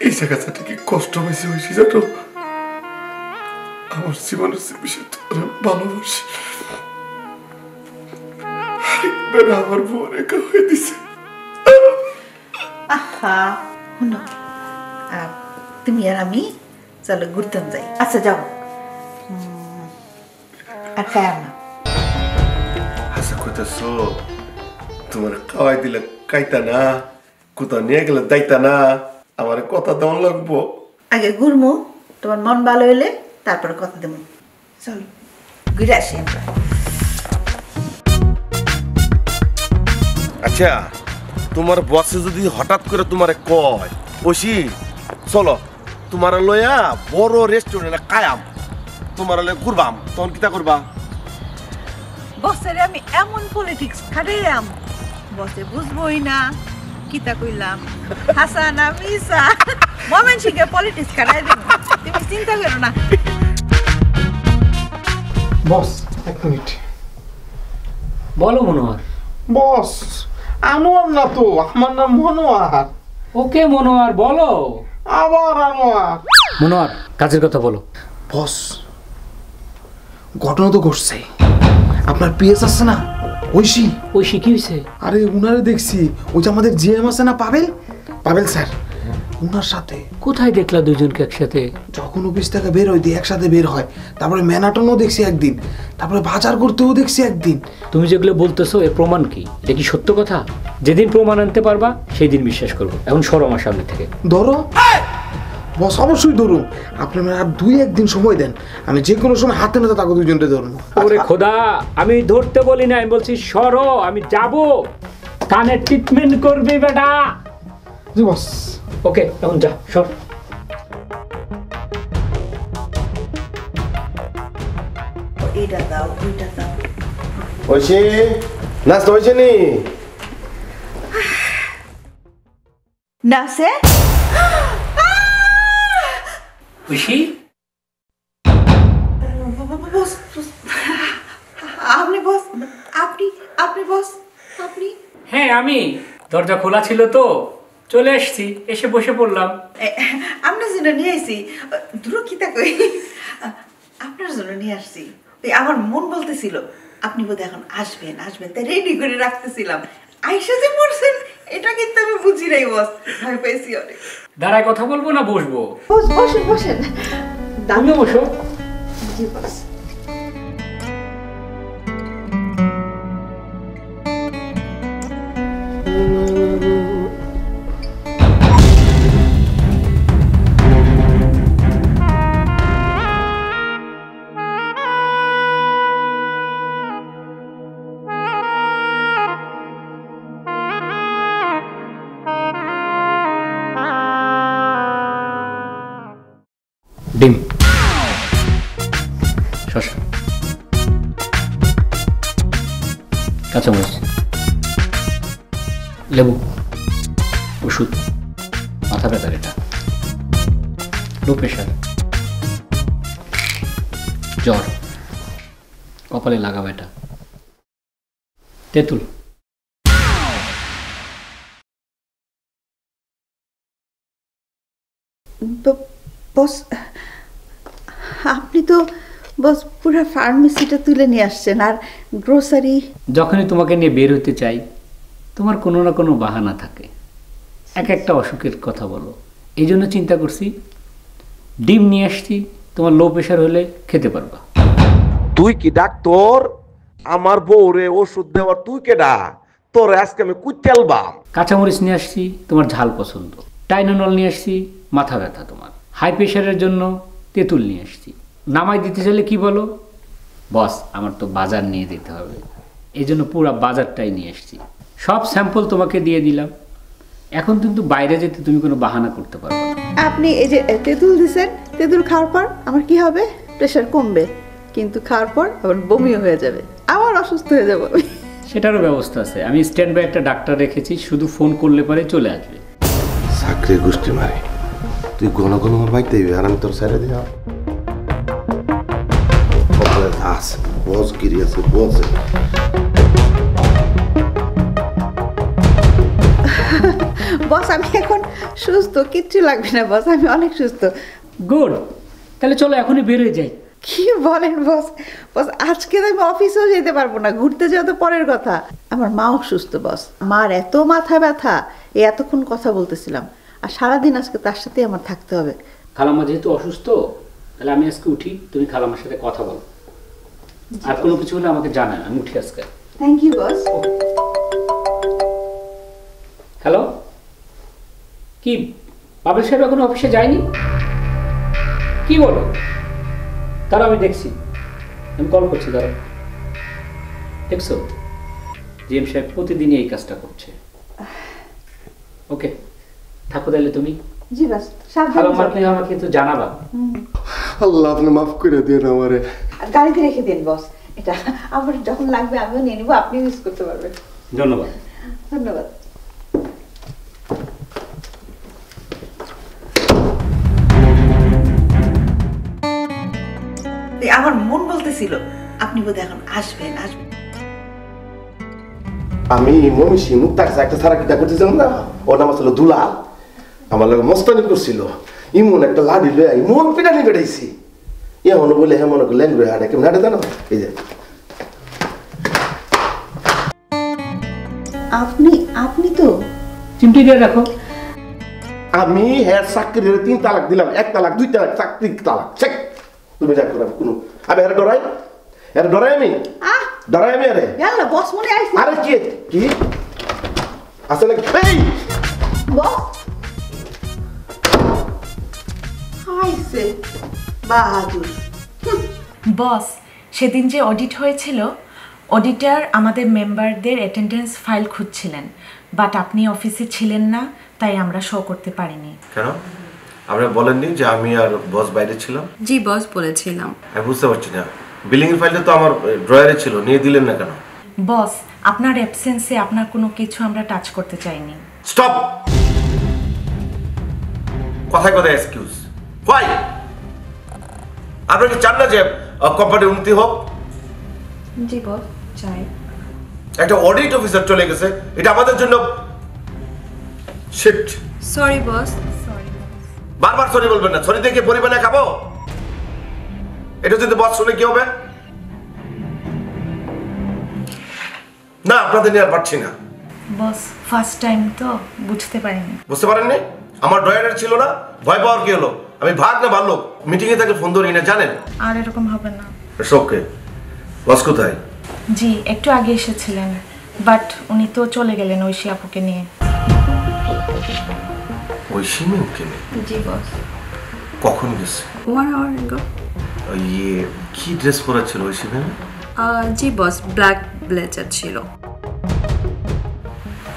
[SPEAKER 1] এই জায়গাটা কি কষ্ট হয়েছে হয়েছি জানো? আমার জীবনের যে বিষয় তোমার ভালোবাসি, বেড়া আমার বউ রেখা হয়ে দিছে।
[SPEAKER 2] আহা শুনো, তুমি আর আমি চলো ঘুরতে যাই। আচ্ছা যাও, আর খায় না।
[SPEAKER 1] আশা করতেছো তোমার খাওয়াই দিলে খাইতা না, কোথাও নিয়ে গেলে যাইতা না, আমার কথা দেওয়ান লাগবো।
[SPEAKER 2] আগে ঘুরমু, তোমার মন ভালো হইলে তারপরে কথা দেবো। চলো ঘুরে আসি আমরা।
[SPEAKER 1] আচ্ছা তোমার বসে যদি হঠাৎ করে তোমারে কয় ওসি চলো তোমার লইয়া বড় রেস্টুরেন্টে কায়াম, তোমার লইয়া ঘুরবাম, তখন কিতা করবা?
[SPEAKER 2] বসে আমি এমন পলিটিক্স খাটাইলাম, বসে বুঝবোই না কিতা কইলাম। হাসানা মিসা মোমেন সিংহে পলিটিক্স খাটাই দেব, তুমি চিন্তা করো না।
[SPEAKER 5] বস এক মিনিট।
[SPEAKER 3] বলো মনোয়ার।
[SPEAKER 5] বস আনোয়ার না তো, আমার নাম মনোয়ার।
[SPEAKER 3] ওকে মনোয়ার বলো।
[SPEAKER 5] আবার আনোয়ার।
[SPEAKER 3] মনোয়ার কাজের কথা বলো।
[SPEAKER 5] বস ঘটনা তো ঘটছে, আপনার পিএস আছে না ঐশী,
[SPEAKER 3] ঐশী কি হয়েছে?
[SPEAKER 5] আরে উনারে দেখছি, ওই যে আমাদের জিএম আছে না পাবেল, পাবেল স্যার, উনার সাথে।
[SPEAKER 3] কোথায় দেখলা দুজনকে একসাথে?
[SPEAKER 5] যখন অফিস থেকে বের হইতে একসাথে বের হয়, তারপরে ম্যানাটনও দেখছি একদিন, তারপরে বাজার করতেও দেখছি একদিন।
[SPEAKER 3] তুমি যেগুলো বলতেছো এর প্রমাণ কি? এটা কি সত্য কথা? যেদিন প্রমাণ আনতে পারবা সেই দিন বিশ্বাস করবো। এখন সরো আমার সামনে থেকে।
[SPEAKER 5] ধরো বস অবশ্যই ধরুন, আপনি আমার আর 2-1 দিন সময় দেন, আমি যে কোনো সময় হাতে নাতে তাকে দুজনকে ধরুন।
[SPEAKER 3] ওরে খোদা, আমি ধরতে বলি না, আমি বলছি সরো, আমি যাব, কানের ট্রিটমেন্ট করবি বেটা।
[SPEAKER 5] জি বস।
[SPEAKER 3] ওকে, এখন যা, সর।
[SPEAKER 2] এটা দাও, ওইটা দাও।
[SPEAKER 1] হয়েছে নাস্তা হয়েছে নি?
[SPEAKER 2] নাসে
[SPEAKER 3] খুশি?
[SPEAKER 2] বস, আপনি বস, আপনি বস, আপনি?
[SPEAKER 3] হ্যাঁ আমি, দরজা খোলা ছিল তো চলে এসছি, এসে বসে পড়লাম।
[SPEAKER 2] আপনার জন্য নিয়ে আসছি। দূর কি কই, আপনার জন্য নিয়ে আসছি। ওই আমার মন বলতেছিল আপনি বোধহয় এখন আসবেন তাই রেডি করে রাখতেছিলাম। আইসা যে পড়ছেন এটা কিন্তু আমি বুঝি নাই বস, ভয় পেয়েছি অনেক।
[SPEAKER 3] দাঁড়ায় কথা বলবো না বসবো?
[SPEAKER 2] বসেন।
[SPEAKER 3] তুমিও বসো।
[SPEAKER 2] জি বস।
[SPEAKER 3] ডিম, শসা, কাঁচামরিচ, লেবু, ওষুধ, মাথা ব্যথার এটা, লো প্রেশার, জ্বর, কপালে লাগাবো এটা, তেঁতুল।
[SPEAKER 2] বস আপনি তো বস পুরো ফার্মেসিটা তুলে নিয়ে আসছেন, আর গ্রোসারি।
[SPEAKER 3] যখনই তোমাকে নিয়ে বের হতে চাই তোমার কোনো না কোনো বাহানা থাকে, এক একটা অসুখের কথা বলো। এই জন্য চিন্তা করছি ডিম নিয়ে আসছি, তোমার লো প্রেশার হলে খেতে পারবা।
[SPEAKER 1] তুই কি ডাক্তার? আমার বউরে ওষুধ দেওয়ার তুই কেডা? তোর আজকে আমি কুচালবা।
[SPEAKER 3] কাঁচামরিচ নিয়ে আসছি, তোমার ঝাল পছন্দ। টাইনোনল নিয়ে আসছি, মাথা ব্যথা তোমার। হাই প্রেশারের জন্য তেঁতুল নিয়ে আসছি। নামাই দিতে চাইলে কি বলো? বস আমার তো বাজার নিয়ে দিতে হবে, এই জন্য পুরো বাজারটাই নিয়ে আসছি। সব স্যাম্পল তোমাকে দিয়ে দিলাম, এখন কিন্তু বাইরে যেতে তুমি কোনো বাহানা করতে পারবে না।
[SPEAKER 2] আপনি এই যে তেঁতুল দিছেন, তেঁতুল খাওয়ার পর আমার কি হবে? প্রেশার কমবে, কিন্তু খাওয়ার পর আবার বমিও হয়ে যাবে, আবার অসুস্থ হয়ে যাবো।
[SPEAKER 3] সেটারও ব্যবস্থা আছে, আমি স্ট্যান্ড বাই একটা ডাক্তার রেখেছি, শুধু ফোন করলে পরে চলে আসবে।
[SPEAKER 1] চাকরি গোষ্ঠী মারে, তুই ঘন ঘন আমার বাইতে আর আমি তোর সাইডে দিয়া আছে বস গিরি আছে বসে।
[SPEAKER 2] বস আমি এখন সুস্থ, কিচ্ছু লাগবে না বস, আমি অনেক সুস্থ।
[SPEAKER 3] গুড, তাহলে চলো এখনই বের হয়ে যাই।
[SPEAKER 2] কি বলেন বস? বস আজকে তো আমি অফিসেও যেতে পারবো না, ঘুরতে যাওয়া তো পরের কথা। আমার মাও সুস্থ বস, মার এত মাথা ব্যথা, এতক্ষণ কথা বলতেছিলাম, আর সারাদিন আজকে তার সাথেই আমার থাকতে হবে।
[SPEAKER 3] খালাম্মা যেহেতু অসুস্থ, তাহলে আমি আজকে উঠি, তুমি খালাম্মার সাথে কথা বলো, আর কোনো কিছু হলে আমাকে জানান, আমি উঠি আজকে।
[SPEAKER 2] Thank you boss.
[SPEAKER 3] হ্যালো, কি বাবুল সাহেব এখনো অফিসে যায়নি? কি বলো? তারা আমি দেখছি, আমি কল করছি, তারা দেখছো জিএম সাহেব প্রতিদিনই এই কাজটা করছে। ওকে থাকো তাহলে তুমি।
[SPEAKER 2] জি বস,
[SPEAKER 3] সাবধানে আমাকে কিন্তু জানাবা।
[SPEAKER 1] আল্লাহ আপনি মাফ করে দিন আমারে।
[SPEAKER 2] গাড়িতে রেখে দিন বস, এটা আমার যখন লাগবে আমিও নিয়ে নিবো, আপনি ইউজ করতে পারবেন।
[SPEAKER 3] ধন্যবাদ।
[SPEAKER 2] ধন্যবাদ। আমার মন বলতেছিল আপনি বোধহয় এখন আসবেন।
[SPEAKER 1] আমি মমিষি মুক্তার একটা সারা কিতা করতেছিলাম না, ওর নাম আসলে দুলাল, আমার লাগে মস্তানি করছিল। ইমন একটা লাডি লয়ে ইমন পিটানি বেড়াইছি, এমন বলে হ্যাঁ মনে করলেন হাটে কেমন হাটে জানো? এই যে
[SPEAKER 2] আপনি তো
[SPEAKER 3] চিমটি দিয়ে রাখো।
[SPEAKER 1] আমি হ্যাঁ চাকরির 3 তালাক দিলাম, 1 তালাক 2 তালাক, চাকরি তালাক চেক। তুমি যা করো কোনো আমি আরে ডরাই আমি ডরাই আমি আরে
[SPEAKER 2] ইয়াল্লা বস মনে আইছে।
[SPEAKER 1] আরে কি আসলে এই
[SPEAKER 2] বস খাইছে বাহাদুর।
[SPEAKER 4] বস, সেদিন যে অডিট হয়েছিল, অডিটর আমাদের মেম্বারদের অ্যাটেন্ডেন্স ফাইল খুঁজছিলেন, বাট আপনি অফিসে ছিলেন না, তাই আমরা শো করতে পারিনি।
[SPEAKER 1] কেন আপনি বলেননি যে আমি আর বস বাইরে ছিলাম?
[SPEAKER 6] জি বস, বলেছিলাম।
[SPEAKER 1] আমি বুঝতে পারছি না, বিলিং এর ফাইলটা তো আমার ড্রয়ারে ছিল, নিয়ে দিলেন না কেন?
[SPEAKER 4] বস, আপনার অ্যাবসেন্সে আপনার কোনো কিছু আমরা টাচ করতে চাইনি।
[SPEAKER 1] স্টপ! কথায় কথায় এক্সকিউজ। হোয়াই? আপনারা কি চান না যে কোম্পানির উন্নতি হোক?
[SPEAKER 6] জি বস, চাই।
[SPEAKER 1] একটা অডিট অফিসার চলে গেছে, এটা আমাদের জন্য শিট।
[SPEAKER 6] Sorry boss.
[SPEAKER 1] বারবার সরি বলবেন না, সরি দেখে পরিমাণে খাবো? এটা যদি বস শুনে কি হবে? না, আপনাদের নিয়ে আর পারছি না।
[SPEAKER 4] বস, ফার্স্ট টাইম তো বুঝতে পারিনি।
[SPEAKER 1] বুঝতে পারেননি? আমার ড্রয়ারে ছিল না, ভয় পাওয়ার কি হলো? আমি ভাগ না ভালো মিটিং এ থাকলে ফোন ধরি না, জানেন?
[SPEAKER 4] আর এরকম হবে না।
[SPEAKER 1] ওকে, বস কোথায়?
[SPEAKER 4] জি, একটু আগে এসেছিলেন, বাট উনি তো চলে গেলেন ঐশী আপুকে নিয়ে।
[SPEAKER 1] ঐশী ম্যামকে নিয়ে?
[SPEAKER 6] জি বস।
[SPEAKER 1] কখন গেছে?
[SPEAKER 6] 1 hour ago.
[SPEAKER 1] ইয়ে কি ড্রেস পরা ছিল ঐশী ম্যাম?
[SPEAKER 6] জি বস, ব্ল্যাক ব্লেজার ছিল।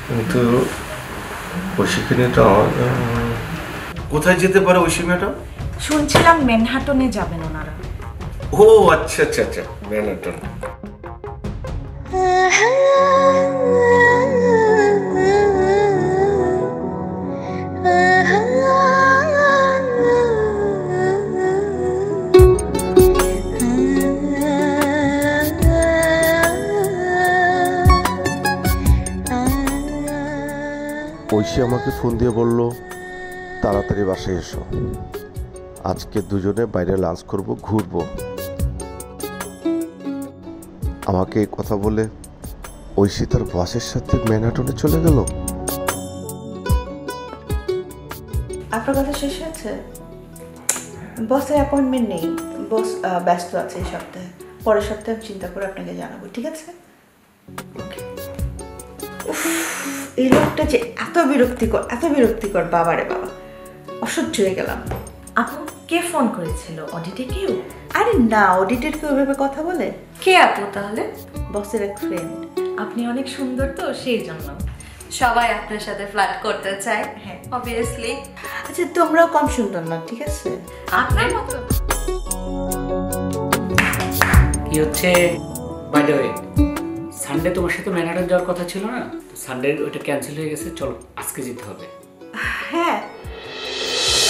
[SPEAKER 1] কিন্তু ঐশীকে নিয়ে তো কোথায় যেতে পারে ঐশী ম্যাডাম?
[SPEAKER 4] শুনছিলাম ম্যানহাটনে যাবেন ওনারা।
[SPEAKER 1] ও আচ্ছা আচ্ছা আচ্ছা, ম্যানহাটন।
[SPEAKER 10] ঐশী আমাকে ফোন দিয়ে বলল, তাড়াতাড়ি বাসায় এসো, আজকে দুজনে বাইরে লাঞ্চ করব, ঘুরবো। আমাকে এই কথা বলে ঐশী তার বসের সাথে ম্যানহাটনে চলে গেল।
[SPEAKER 2] আপনার কথা শেষ হয়েছে? বসের অ্যাপয়েন্টমেন্ট নেই, বস ব্যস্ত আছে এই সপ্তাহে, পরের সপ্তাহে আমি চিন্তা করে আপনাকে জানাবো, ঠিক আছে? এই লোকটা যে এত বিরক্তিকর বাবারে বাবা, অসহ্য হয়ে গেলাম।
[SPEAKER 4] আপু, কে ফোন করেছিল? অডিটে কেউ?
[SPEAKER 2] আরে না, অডিটের কেউ এভাবে কথা বলে?
[SPEAKER 6] কে আপু তাহলে?
[SPEAKER 2] বসের এক ফ্রেন্ড।
[SPEAKER 4] আপনি অনেক সুন্দর তো, সেই জন্য।
[SPEAKER 6] সবাই আপনার সাথে ফ্ল্যাট করতে চায়, হ্যাঁ অবভিয়াসলি।
[SPEAKER 2] আচ্ছা, তোমরাও কম সুন্দর না, ঠিক আছে?
[SPEAKER 6] আপনার মতো।
[SPEAKER 3] কি হচ্ছে? বাই দ্য ওয়ে, সানডে তোমার সাথে ম্যানহাটন যাওয়ার কথা ছিল না? সানডে ওইটা ক্যান্সেল হয়ে গেছে, চলো আজকে যেতে হবে।
[SPEAKER 2] হ্যাঁ।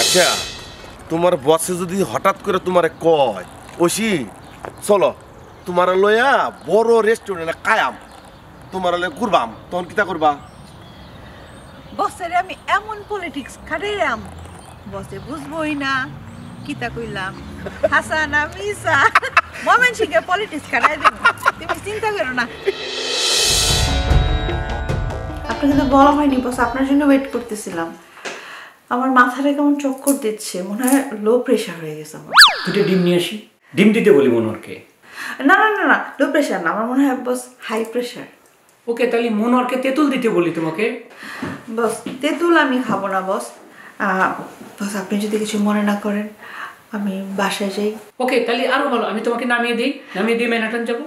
[SPEAKER 1] আচ্ছা, তোমার বসে যদি হঠাৎ করে তোমারে কয়, ঐশী চলো তোমার লইয়া বড় রেস্টুরেন্টে কায়াম, তোমার লইয়া ঘুরবাম, তখন কিতা করবা?
[SPEAKER 2] বসের আমি এমন পলিটিক্স খাটাইলাম, বসে বুঝবই না কিতা কইলাম। হাসানা মিসা মোমেন সিংহে পলিটিক্স খাটাই দেব, তুমি চিন্তা করো না। আপনাকে তো বলা হয়নি বস, আপনার জন্য ওয়েট করতেছিলাম। আমার মাথাটা কেমন চক্কর দিচ্ছে, মনে হয় লো প্রেশার হয়ে গেছে আমার।
[SPEAKER 3] দুটো ডিম নিয়ে আসি, ডিম দিতে বলি মনোহরকে।
[SPEAKER 2] না না না না, লো প্রেশার না, আমার মনে হয় বস হাই প্রেশার।
[SPEAKER 3] ওকে, তাহলে মনোহরকে তেঁতুল দিতে বলি তোমাকে।
[SPEAKER 2] বস তেঁতুল আমি খাবো না বস। বস আপনি যদি কিছু মনে না করেন, আমি বাসায় যাই।
[SPEAKER 3] ওকে, তাহলে আরো ভালো, আমি তোমাকে নামিয়ে দিই ম্যানহাটন যাবো।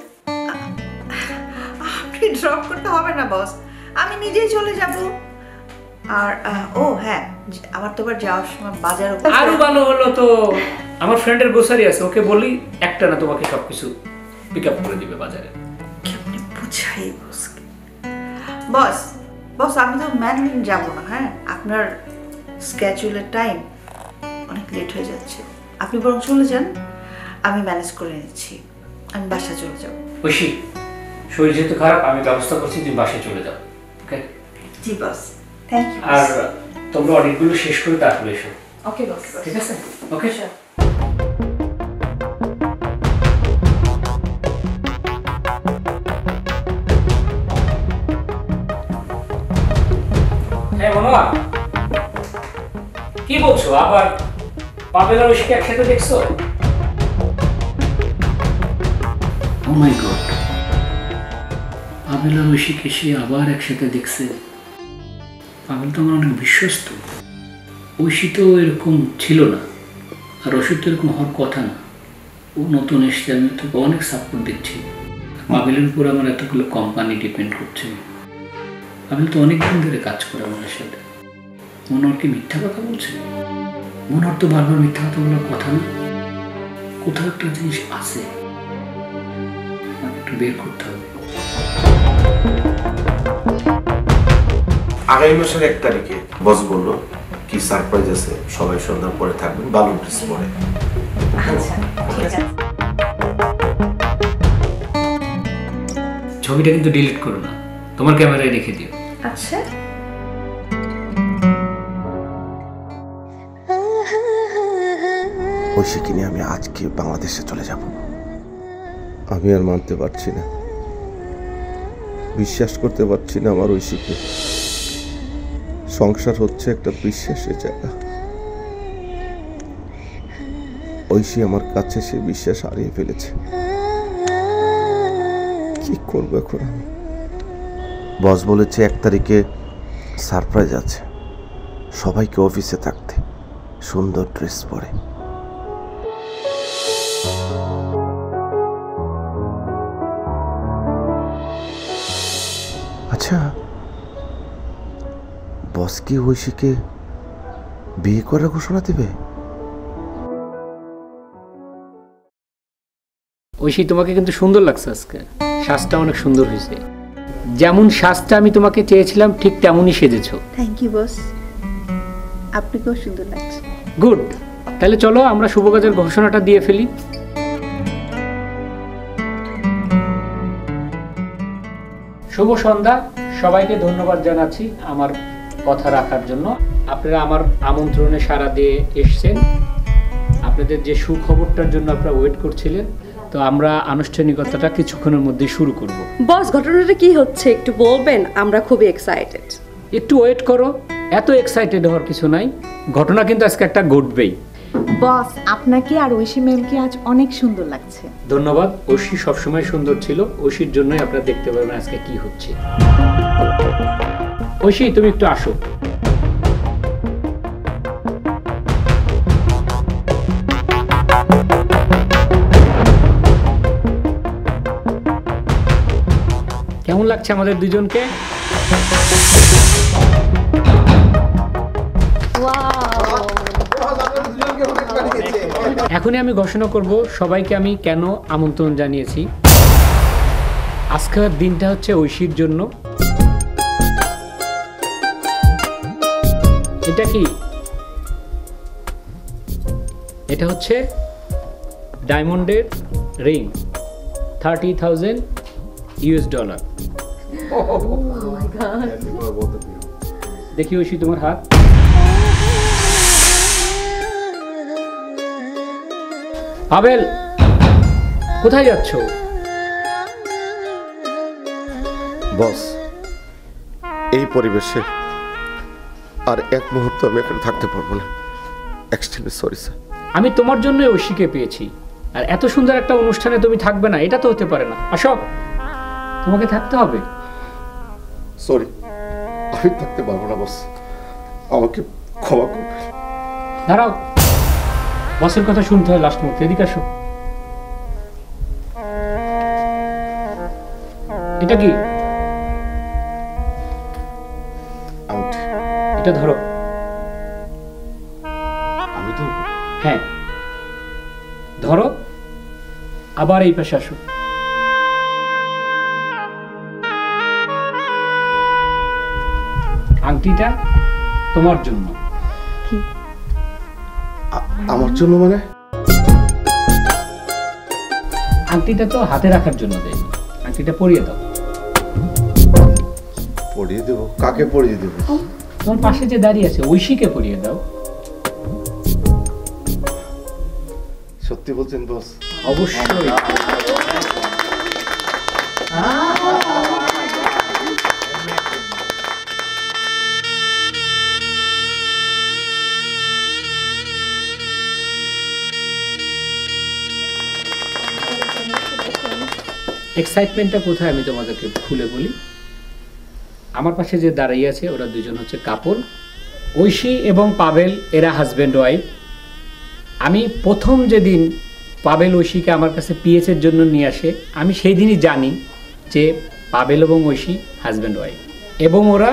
[SPEAKER 2] আপনি ড্রপ করতে হবে না বস, আমি নিজেই চলে যাব। আর ও হ্যাঁ, আমার তো আবার যাওয়ার সময় বাজার।
[SPEAKER 3] আরো ভালো হলো তো, আমার ফ্রেন্ডের গ্রোসারি আছে, ওকে বলি একটা না তোমাকে সবকিছু পিক আপ করে দিবে বাজারে।
[SPEAKER 2] কেমনে বুঝাই বসকে? বস বস আমি তো ম্যানহাটন যাব না, হ্যাঁ আপনার স্কেজুলের টাইম অনেক লেট হয়ে যাচ্ছে, আপনি বরং চলে যান, আমি ম্যানেজ করে নিচ্ছি, আমি বাসায় চলে যাব।
[SPEAKER 3] ঐশী, শরীর যেহেতু খারাপ, আমি ব্যবস্থা করছি, তুমি বাসায় চলে যাও। ওকে?
[SPEAKER 2] জি বস, থ্যাংক ইউ।
[SPEAKER 3] আর তোমরা অডিটগুলো শেষ করে তারপরে এসো।
[SPEAKER 2] ওকে বস,
[SPEAKER 3] ঠিক আছে? Okay sir. হ্যাঁ মনোয়ার, কি বলছো? আবার পাবেল আর ঐশীকে একসাথে দেখছো? ও মাই গড, পাবেল আর ঐশীকে সে আবার একসাথে দেখছে। পাবেল তো আমার অনেক বিশ্বস্ত, ঐশী তো এরকম ছিল না। আর রশিদ তো এরকম হওয়ার কথা না। ও নতুন এসছে, আমি তোকে অনেক সাপোর্ট দিচ্ছি। পাবেলের উপর আমার এতগুলো কোম্পানি ডিপেন্ড করছে। পাবেল তো অনেকদিন ধরে কাজ করে আমাদের সাথে। মনোহর কি মিথ্যা কথা বলছে? মনোহর তো বারবার মিথ্যা কথা বলার কথা না। কোথাও একটা জিনিস আছে, একটু বের করতে হবে।
[SPEAKER 1] আগামী মাসের 1 তারিখে বস বললো কি সারপ্রাইজ আছে, সবাই সন্ধ্যার পরে থাকবেন বালুন ড্রেস পরে।
[SPEAKER 6] আচ্ছা ঠিক আছে।
[SPEAKER 3] ছবিটা কিন্তু ডিলিট করো না, তোমার ক্যামেরায় রেখে দিও।
[SPEAKER 6] আচ্ছা
[SPEAKER 10] ঐশীকে নিয়ে আমি আজকে বাংলাদেশে চলে যাব। আমি আর মানতে পারছি না, বিশ্বাস করতে পারছি না আমার ঐশীকে। সংসার হচ্ছে একটা বিশ্বাসের জায়গা। ঐশী আমার কাছে সে বিশ্বাস হারিয়ে ফেলেছে। কি করবো এখন আমি? বস বলেছে 1 তারিখে সারপ্রাইজ আছে, সবাইকে অফিসে থাকতে, সুন্দর ড্রেস পরে। আচ্ছা, বস কি ঐশীকে বিয়ে করার ঘোষণা দেবে?
[SPEAKER 3] ঐশী, তোমাকে কিন্তু সুন্দর লাগছে আজকে, সাজটা অনেক সুন্দর হয়েছে। যেমন সাজটা আমি তোমাকে চেয়েছিলাম ঠিক তেমনই সেজেছো।
[SPEAKER 2] থ্যাংক ইউ বস, আপনাকেও সুন্দর লাগছে।
[SPEAKER 3] গুড, তাহলে চলো আমরা শুভ কাজের ঘোষণাটা দিয়ে ফেলি। শুভ সন্ধ্যা, সবাইকে ধন্যবাদ জানাচ্ছি আমার কথা রাখার জন্য। আপনারা আমার আমন্ত্রণে সাড়া দিয়ে এসছেন, আপনাদের যে সুখবরটার জন্য আপনারা ওয়েট করছিলেন। তো আমরা আনুষ্ঠানিকতাটা কিছুক্ষণের মধ্যে শুরু করব।
[SPEAKER 11] বস, ঘটনাটা কি হচ্ছে একটু বলবেন? আমরা খুবই এক্সাইটেড।
[SPEAKER 3] একটু ওয়েট করো, এত এক্সাইটেড হওয়ার কিছু নাই, ঘটনা কিন্তু আজকে একটা ঘটবেই।
[SPEAKER 4] বস, আপনাকে আর ঐশী ম্যামকে আজ অনেক সুন্দর লাগছে।
[SPEAKER 3] ধন্যবাদ। ঐশী সবসময় সুন্দর ছিল, ঐশীর জন্যই আপনারা দেখতে পাবেন আজকে কি হচ্ছে। ঐশী, তুমি একটু আসো। কেমন লাগছে আমাদের দুজনকে? এখনই আমি ঘোষণা করব সবাইকে আমি কেন আমন্ত্রণ জানিয়েছি। আজকের দিনটা হচ্ছে ঐশীর জন্য। এটা কি? এটা হচ্ছে ডায়মন্ডের রিং, $30,000 US। দেখি ঐশী তোমার হাত। পাবেল, কোথায় যাচ্ছ?
[SPEAKER 10] বস, এই পরিবেশে আর 1 মুহূর্ত আমি এখানে থাকতে পারবো না। Extremely sorry sir.
[SPEAKER 3] আমি তোমার জন্য ঐশীকে পেয়েছি, আর এত সুন্দর একটা অনুষ্ঠানে তুমি থাকবে না, এটা তো হতে পারে না। আসো, তোমাকে থাকতে হবে।
[SPEAKER 10] সরি, আমি থাকতে পারবো না বস, আমাকে ক্ষমা করবেন।
[SPEAKER 3] দাঁড়াও, বসের কথা শুনতে হয় লাস্ট মুহূর্তে। এদিকে আসো। এটা কি? এটা ধরো।
[SPEAKER 10] আমি তো
[SPEAKER 3] হ্যাঁ, ধরো, আবার এই পাশে আসো। আংটিটা তোমার জন্য।
[SPEAKER 10] আমার জন্য মানে?
[SPEAKER 3] আংটিটা তো হাতে রাখার জন্য দেয়নি, আংটিটা পরিয়ে দাও।
[SPEAKER 10] পরিয়ে দেবো? কাকে পরিয়ে দেবো?
[SPEAKER 3] তোমার পাশে যে দাঁড়িয়ে আছে ঐশীকে পরিয়ে দাও।
[SPEAKER 10] সত্যি বলছেন বস?
[SPEAKER 3] অবশ্যই। এক্সাইটমেন্টটা কোথায় আমি তোমাদেরকে খুলে বলি। আমার পাশে যে দাঁড়িয়ে আছে ওরা দুজন হচ্ছে কাপল, ঐশী এবং পাবেল, এরা হাজব্যান্ড ওয়াইফ। আমি প্রথম যেদিন পাবেল ঐশীকে আমার কাছে পিএসের জন্য নিয়ে আসে, আমি সেই দিনই জানি যে পাবেল এবং ঐশী হাজব্যান্ড ওয়াইফ, এবং ওরা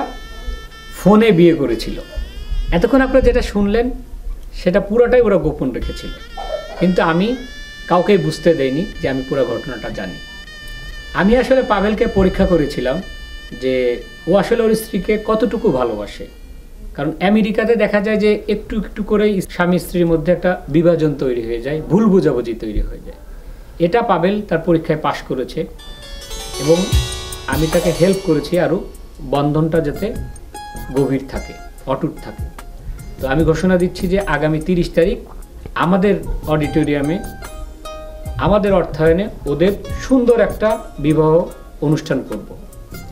[SPEAKER 3] ফোনে বিয়ে করেছিল। এতক্ষণ আপনারা যেটা শুনলেন সেটা পুরোটাই ওরা গোপন রেখেছিল, কিন্তু আমি কাউকেই বুঝতে দেইনি যে আমি পুরো ঘটনাটা জানি। আমি আসলে পাবেলকে পরীক্ষা করেছিলাম যে ও আসলে ওর স্ত্রীকে কতটুকু ভালোবাসে, কারণ আমেরিকাতে দেখা যায় যে একটু একটু করে স্বামী স্ত্রীর মধ্যে একটা বিভাজন তৈরি হয়ে যায়, ভুল বোঝাবুঝি তৈরি হয়ে যায়। এটা পাবেল তার পরীক্ষায় পাশ করেছে এবং আমি তাকে হেল্প করেছি আরও বন্ধনটা যাতে গভীর থাকে, অটুট থাকে। তো আমি ঘোষণা দিচ্ছি যে আগামী 30 তারিখ আমাদের অডিটোরিয়ামে আমাদের অর্থায়নে ওদের সুন্দর একটা বিবাহ অনুষ্ঠান করব,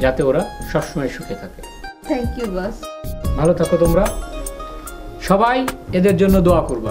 [SPEAKER 3] যাতে ওরা সবসময় সুখে থাকে।
[SPEAKER 2] Thank you boss.
[SPEAKER 3] ভালো থাকো তোমরা সবাই, এদের জন্য দোয়া করবা।